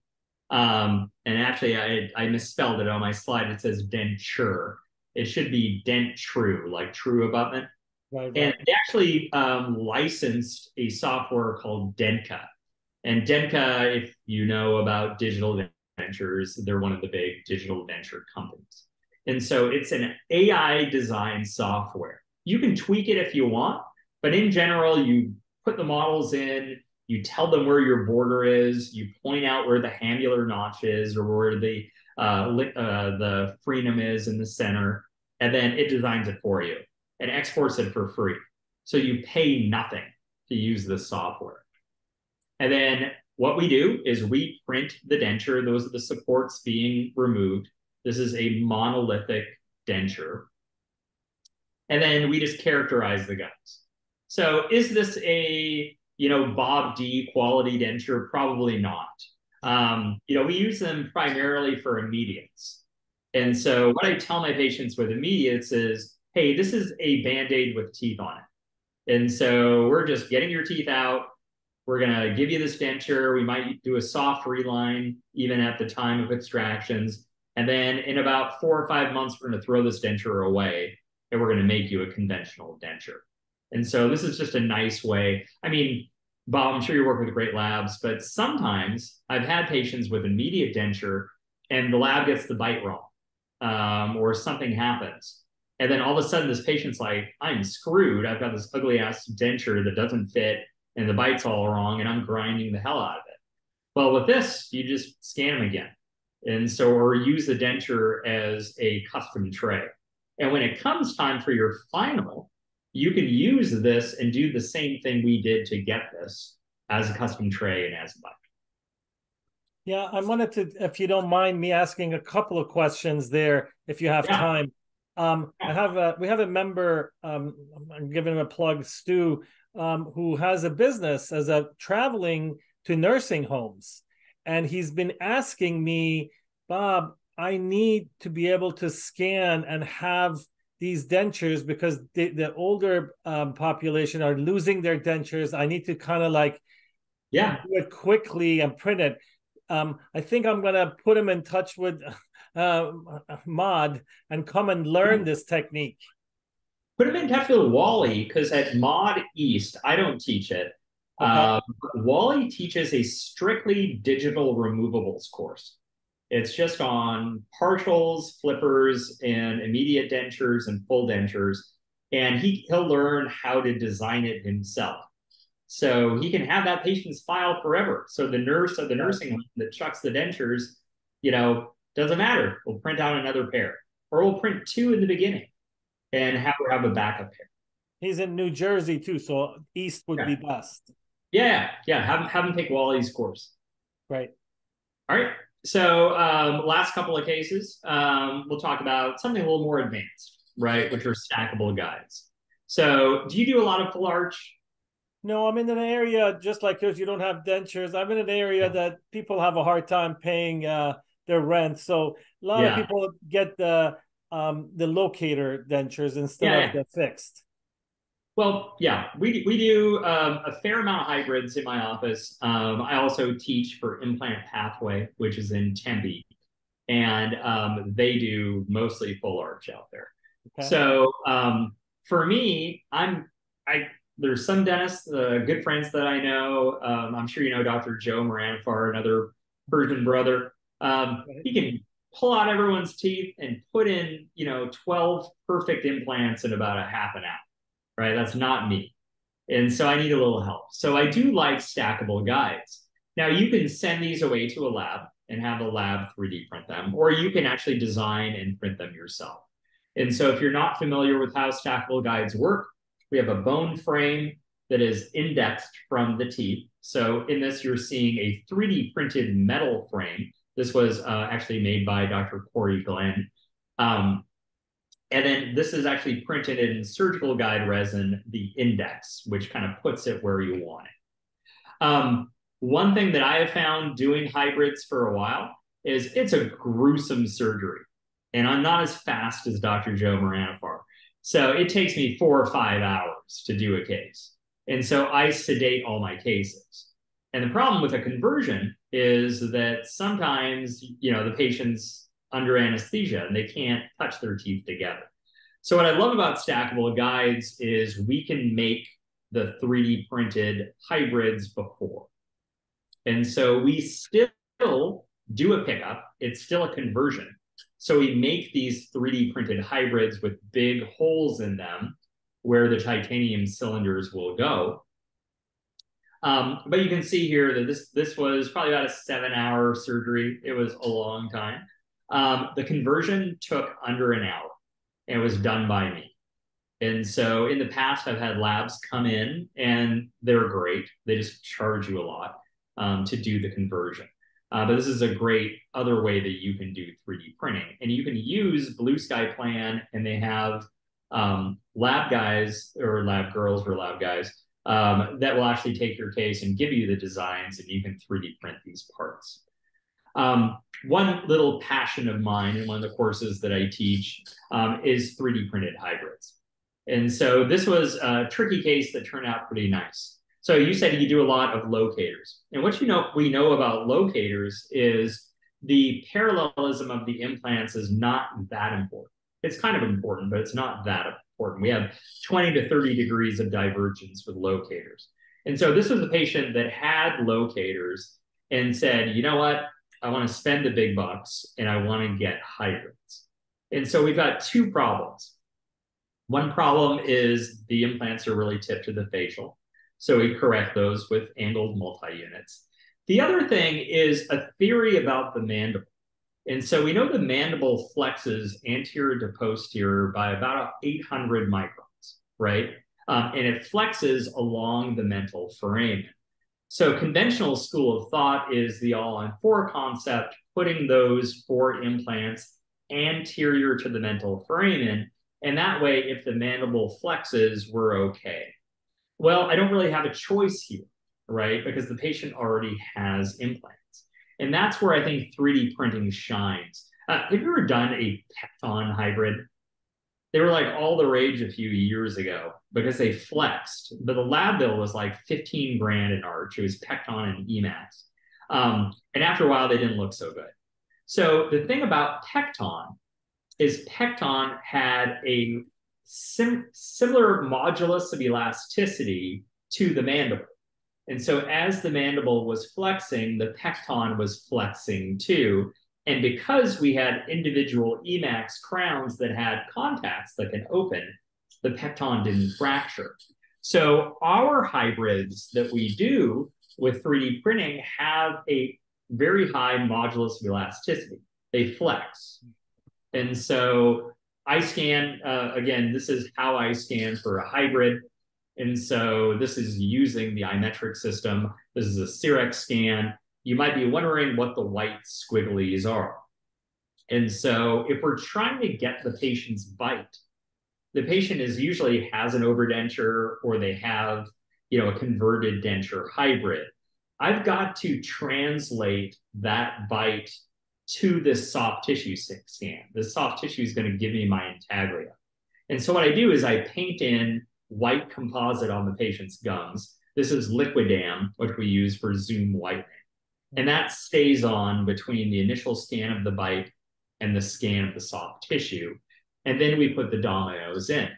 And actually, I misspelled it on my slide. It says denture. It should be Dentru, like True Abutment. Right, And right. they actually licensed a software called Denka. And Denka, if you know about digital dentures, they're one of the big digital denture companies. And so it's an AI design software. You can tweak it if you want, but in general, you put the models in, you tell them where your border is, you point out where the hamular notch is or where the frenum is in the center, and then it designs it for you and exports it for free. So you pay nothing to use this software. And then what we do is we print the denture. Those are the supports being removed. This is a monolithic denture. And then we just characterize the guts. So is this a, Bob D quality denture? Probably not. We use them primarily for immediates. And so what I tell my patients with immediates is, hey, this is a Band-Aid with teeth on it. And so we're just getting your teeth out. We're going to give you this denture. We might do a soft reline even at the time of extractions. And then in about 4 or 5 months, we're going to throw this denture away and we're going to make you a conventional denture. And so this is just a nice way. I mean, Bob, I'm sure you work with great labs, but sometimes I've had patients with immediate denture and the lab gets the bite wrong, or something happens. And then all of a sudden, this patient's like, I'm screwed. I've got this ugly ass denture that doesn't fit and the bite's all wrong and I'm grinding the hell out of it. Well, with this, you just scan them again. And so, or use the denture as a custom tray. And when it comes time for your final, you can use this and do the same thing we did to get this as a custom tray and as a bite. Yeah, I wanted to, if you don't mind me asking a couple of questions there, if you have Yeah. time. We have a member, I'm giving him a plug, Stu, who has a business as a traveling to nursing homes. And he's been asking me, Bob, I need to be able to scan and have these dentures because the older population are losing their dentures. I need to kind of like Yeah. do it quickly and print it. I think I'm going to put him in touch with uh, Mod and come and learn this technique. Put him in touch with Wally because at Mod East, I don't teach it. Okay. Wally teaches a strictly digital removables course. It's just on partials, flippers, and immediate dentures and full dentures. And he'll learn how to design it himself. So he can have that patient's file forever. So the nurse of the nursing home that chucks the dentures, doesn't matter. We'll print out another pair, or we'll print two in the beginning and have a backup pair. He's in New Jersey too, so East would Yeah, be best. yeah, yeah. Have him take Wally's course. Right. All right. So last couple of cases, we'll talk about something a little more advanced, right? Which are stackable guides. So do you do a lot of full arch? No, I'm in an area just like yours. You don't have dentures. I'm in an area that people have a hard time paying their rent. So a lot of Yeah. people get the locator dentures instead of Yeah. the fixed. Well, yeah, we do a fair amount of hybrids in my office. I also teach for Implant Pathway, which is in Tempe, and they do mostly full arch out there. Okay. So for me, I there's some dentists, good friends that I know. I'm sure you know Dr. Joe Moranfar, another Persian brother. Right. He can pull out everyone's teeth and put in 12 perfect implants in about a half an hour. Right? That's not me. And so I need a little help. So I do like stackable guides. Now you can send these away to a lab and have the lab 3D print them, or you can actually design and print them yourself. And so if you're not familiar with how stackable guides work, we have a bone frame that is indexed from the teeth. So in this, you're seeing a 3D printed metal frame. This was actually made by Dr. Corey Glenn. And then this is actually printed in surgical guide resin, the index, which kind of puts it where you want it. One thing that I have found doing hybrids for a while is it's a gruesome surgery. And I'm not as fast as Dr. Joe Moranafar. So it takes me 4 or 5 hours to do a case. And so I sedate all my cases. And the problem with a conversion is that sometimes, the patient's under anesthesia and they can't touch their teeth together. So what I love about stackable guides is we can make the 3D printed hybrids before. And so we still do a pickup. It's still a conversion. So we make these 3D printed hybrids with big holes in them where the titanium cylinders will go. But you can see here that this was probably about a 7-hour surgery. It was a long time. The conversion took under an hour and it was done by me. And so in the past, I've had labs come in and they're great. They just charge you a lot to do the conversion. But this is a great other way that you can do 3D printing. And you can use Blue Sky Plan, and they have lab guys or lab girls or lab guys that will actually take your case and give you the designs, and you can 3D print these parts. One little passion of mine in one of the courses that I teach is 3D printed hybrids. And so this was a tricky case that turned out pretty nice. So you said you do a lot of locators. And what we know about locators is the parallelism of the implants is not that important. It's kind of important, but it's not that important. We have 20 to 30 degrees of divergence with locators. And so this was a patient that had locators and said, you know what? I want to spend the big bucks and I want to get hybrids. And so we've got two problems. One problem is the implants are really tipped to the facial. So we correct those with angled multi-units. The other thing is a theory about the mandible. And so we know the mandible flexes anterior to posterior by about 800 microns, right? And it flexes along the mental foramen. So conventional school of thought is the all-on-4 concept, putting those 4 implants anterior to the mental foramen. And that way, if the mandible flexes, we're okay. Well, I don't really have a choice here, right? Because the patient already has implants. And that's where I think 3D printing shines. Have you ever done a Pecton hybrid? They were like all the rage a few years ago because they flexed, but the lab bill was like 15 grand an arch. It was Pecton and Emax. And after a while, they didn't look so good. So the thing about Pecton is Pecton had a similar modulus of elasticity to the mandible. And so as the mandible was flexing, the Pecton was flexing too. And because we had individual Emax crowns that had contacts that can open, the Pecton didn't fracture. So our hybrids that we do with 3D printing have a very high modulus of elasticity. They flex. And so I scan, again, this is how I scan for a hybrid. And so this is using the iMetric system. This is a Cyrex scan. You might be wondering what the white squigglies are. And so if we're trying to get the patient's bite, the patient usually has an overdenture or they have, a converted denture hybrid. I've got to translate that bite to this soft tissue scan. This soft tissue is going to give me my intaglia. And so what I do is I paint in white composite on the patient's gums. This is Liquidam, which we use for zoom whitening. And that stays on between the initial scan of the bite and the scan of the soft tissue. And then we put the dominoes in.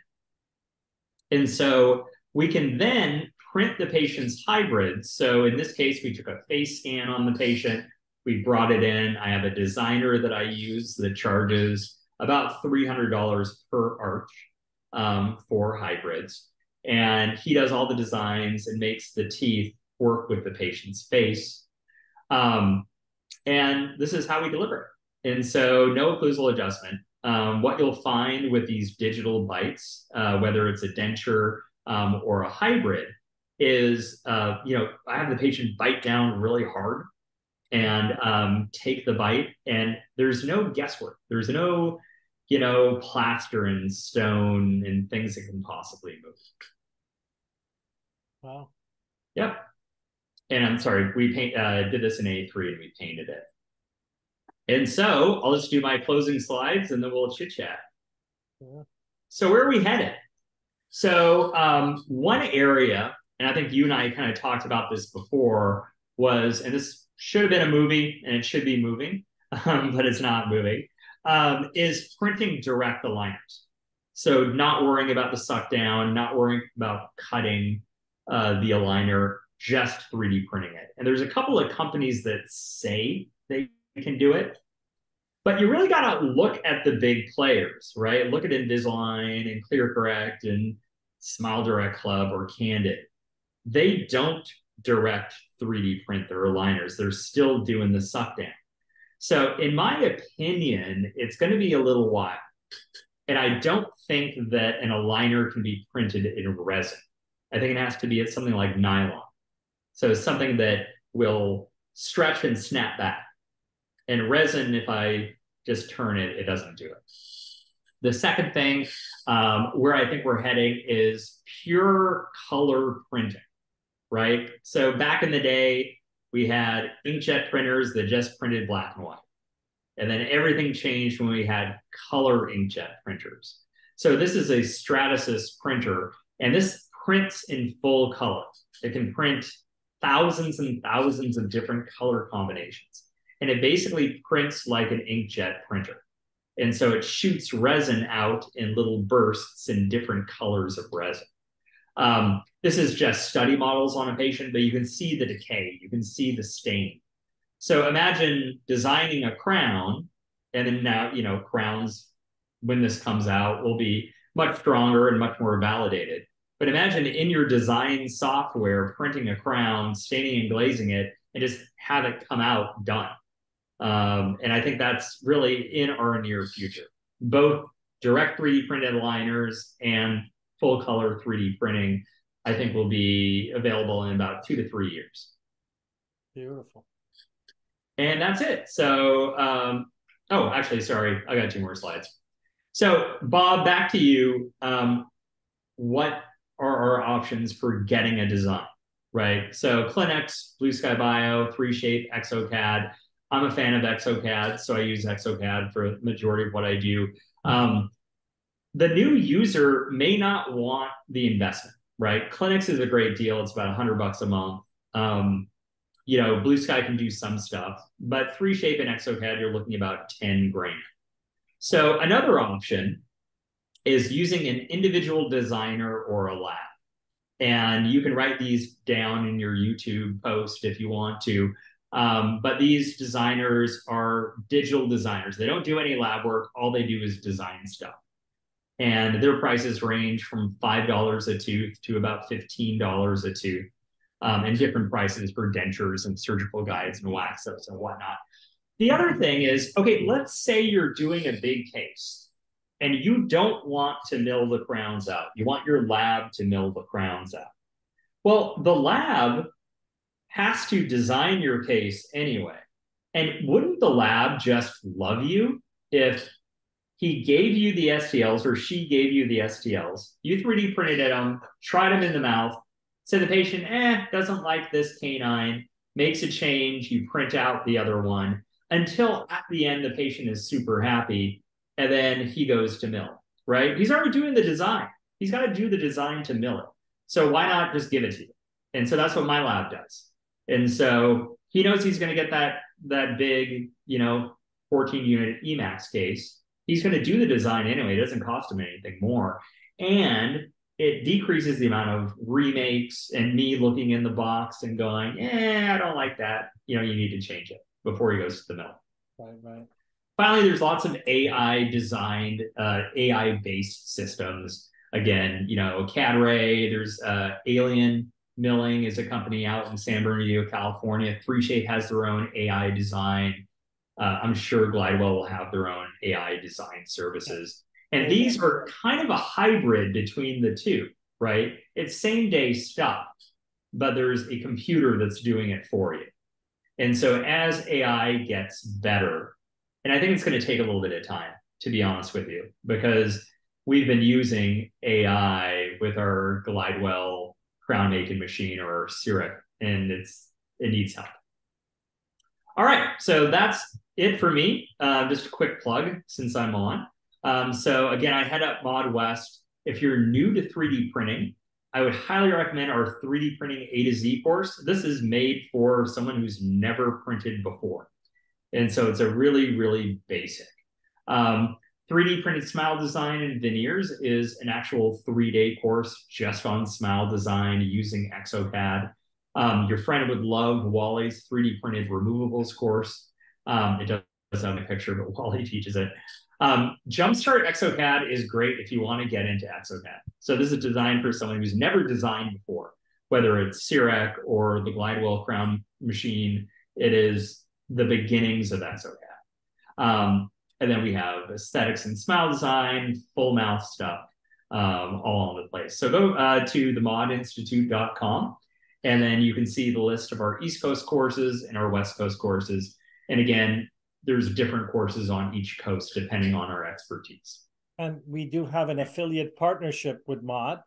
And so we can then print the patient's hybrids. So in this case, we took a face scan on the patient. We brought it in. I have a designer that I use that charges about $300 per arch for hybrids. And he does all the designs and makes the teeth work with the patient's face. And this is how we deliver it. And so no occlusal adjustment. What you'll find with these digital bites, whether it's a denture or a hybrid, is, I have the patient bite down really hard and take the bite, and there's no guesswork. There's no, plaster and stone and things that can possibly move. Wow. Yep. And I'm sorry, we did this in A3 and we painted it. And so I'll just do my closing slides and then we'll chit chat. Yeah. So where are we headed? So one area, and I think you and I kind of talked about this before, was, and this should have been a movie and it should be moving, but it's not moving, is printing direct aligners. So not worrying about the suck down, not worrying about cutting the aligner, just 3D printing it. And there's a couple of companies that say they can do it, but you really got to look at the big players, right? Look at Invisalign and ClearCorrect and Smile Direct Club or Candid. They don't direct 3D print their aligners. They're still doing the suck down. So in my opinion, it's going to be a little while. And I don't think that an aligner can be printed in resin. I think it has to be at something like nylon. So something that will stretch and snap back. And resin, if I just turn it, it doesn't do it. The second thing where I think we're heading is pure color printing, right? So back in the day, we had inkjet printers that just printed black and white. And then everything changed when we had color inkjet printers. So this is a Stratasys printer, and this prints in full color. It can print thousands and thousands of different color combinations. And it basically prints like an inkjet printer. And so it shoots resin out in little bursts in different colors of resin. This is just study models on a patient, but you can see the decay, you can see the stain. So imagine designing a crown, and then now, you know, crowns, when this comes out, will be much stronger and much more validated. But imagine in your design software, printing a crown, staining and glazing it, and just have it come out done. And I think that's really in our near future. Both direct 3D printed aligners and full color 3D printing, I think, will be available in about 2 to 3 years. Beautiful. And that's it. So, oh, actually, sorry, I got 2 more slides. So, Bob, back to you. What are our options for getting a design, right? So, Clinics, Blue Sky Bio, 3Shape, ExoCAD. I'm a fan of ExoCAD, so I use ExoCAD for the majority of what I do. The new user may not want the investment, right? Clinics is a great deal. It's about $100 a month. You know, Blue Sky can do some stuff, but 3Shape and ExoCAD, you're looking about 10 grand. So another option is using an individual designer or a lab. And you can write these down in your YouTube post if you want to. But these designers are digital designers. They don't do any lab work. All they do is design stuff. And their prices range from $5 a tooth to about $15 a tooth. And different prices for dentures and surgical guides and wax-ups and whatnot. The other thing is, okay, let's say you're doing a big case and you don't want to mill the crowns out. You want your lab to mill the crowns out. Well, the lab has to design your case anyway. And wouldn't the lab just love you if he gave you the STLs or she gave you the STLs, you 3D printed them, tried them in the mouth, said the patient, doesn't like this canine, makes a change, you print out the other one, until at the end the patient is super happy, and then he goes to mill, right? He's already doing the design. He's got to do the design to mill it. So why not just give it to you? And so that's what my lab does. And so he knows he's going to get that big, 14-unit Emax case. He's going to do the design anyway. It doesn't cost him anything more. And it decreases the amount of remakes and me looking in the box and going, I don't like that. You need to change it before he goes to the mill. Right. Finally, there's lots of AI-designed, AI-based systems. Again, CAD-Ray, there's Alien Milling is a company out in San Bernardino, California. 3Shape has their own AI design. I'm sure Glidewell will have their own AI design services. And these are kind of a hybrid between the two, right? It's same day stuff, but there's a computer that's doing it for you. And so as AI gets better, and I think it's going to take a little bit of time, to be honest with you, because we've been using AI with our Glidewell crown making machine or Syrup, and it needs help. All right, so that's it for me. Just a quick plug since I'm on. So again, I head up Mod West. If you're new to 3D printing, I would highly recommend our 3D printing A to Z course. This is made for someone who's never printed before. And so it's a really, really basic. 3D printed smile design and veneers is an actual 3-day course just on smile design using exocad. Your friend would love Wally's 3D printed removables course. It does have a picture, but Wally teaches it. Jumpstart exocad is great if you want to get into exocad. So this is designed for someone who's never designed before, whether it's CIREC or the Glidewell crown machine. It is the beginnings of exocad. And then we have aesthetics and smile design, full mouth stuff, all on the place. So go to themodinstitute.com, and then you can see the list of our East Coast courses and our West Coast courses. And again, there's different courses on each coast depending on our expertise. And we do have an affiliate partnership with Mod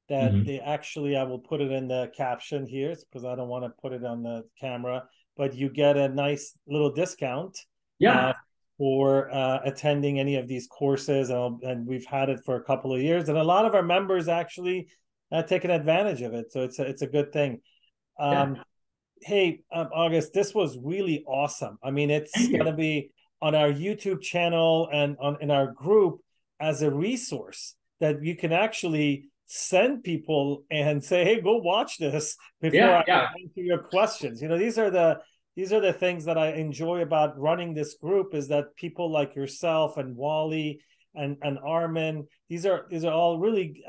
that they actually, I will put it in the caption here because I don't want to put it on the camera, but you get a nice little discount. Yeah. For attending any of these courses, and we've had it for a couple of years, and a lot of our members actually taken advantage of it. So it's a good thing. Hey, August, this was really awesome. I mean, it's going to be on our YouTube channel and in our group as a resource that you can actually send people and say, "Hey, go watch this before I answer your questions." You know, these are the things that I enjoy about running this group, is that people like yourself and Wally and Armin, these are all really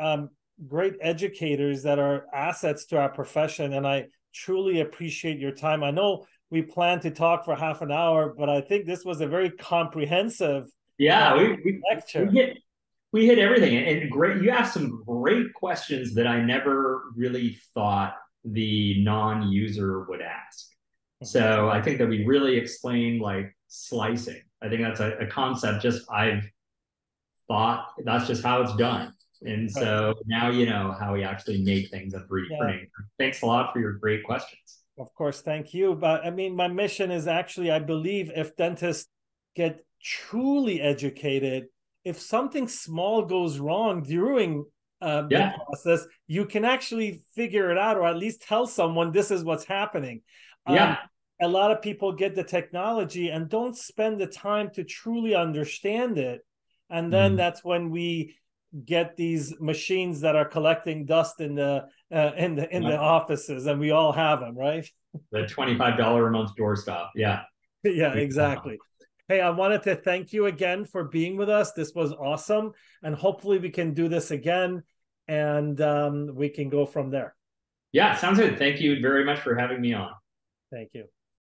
great educators that are assets to our profession. And I truly appreciate your time. I know we planned to talk for half an hour, but I think this was a very comprehensive lecture. We hit everything, and great. You asked some great questions that I never really thought the non-user would ask. So I think that we really explained like slicing. I think that's a concept just I've thought that's just how it's done. And so now you know how we actually make things in 3D printing. Thanks a lot for your great questions. Of course, thank you. But I mean, my mission is actually, I believe if dentists get truly educated, if something small goes wrong during the process, you can actually figure it out, or at least tell someone this is what's happening. A lot of people get the technology and don't spend the time to truly understand it. And then that's when we get these machines that are collecting dust in the offices, and we all have them, right? The $25 a month doorstop. Yeah, exactly. Hey, I wanted to thank you again for being with us. This was awesome, and hopefully we can do this again, and we can go from there. Yeah, sounds good. Thank you very much for having me on. Thank you.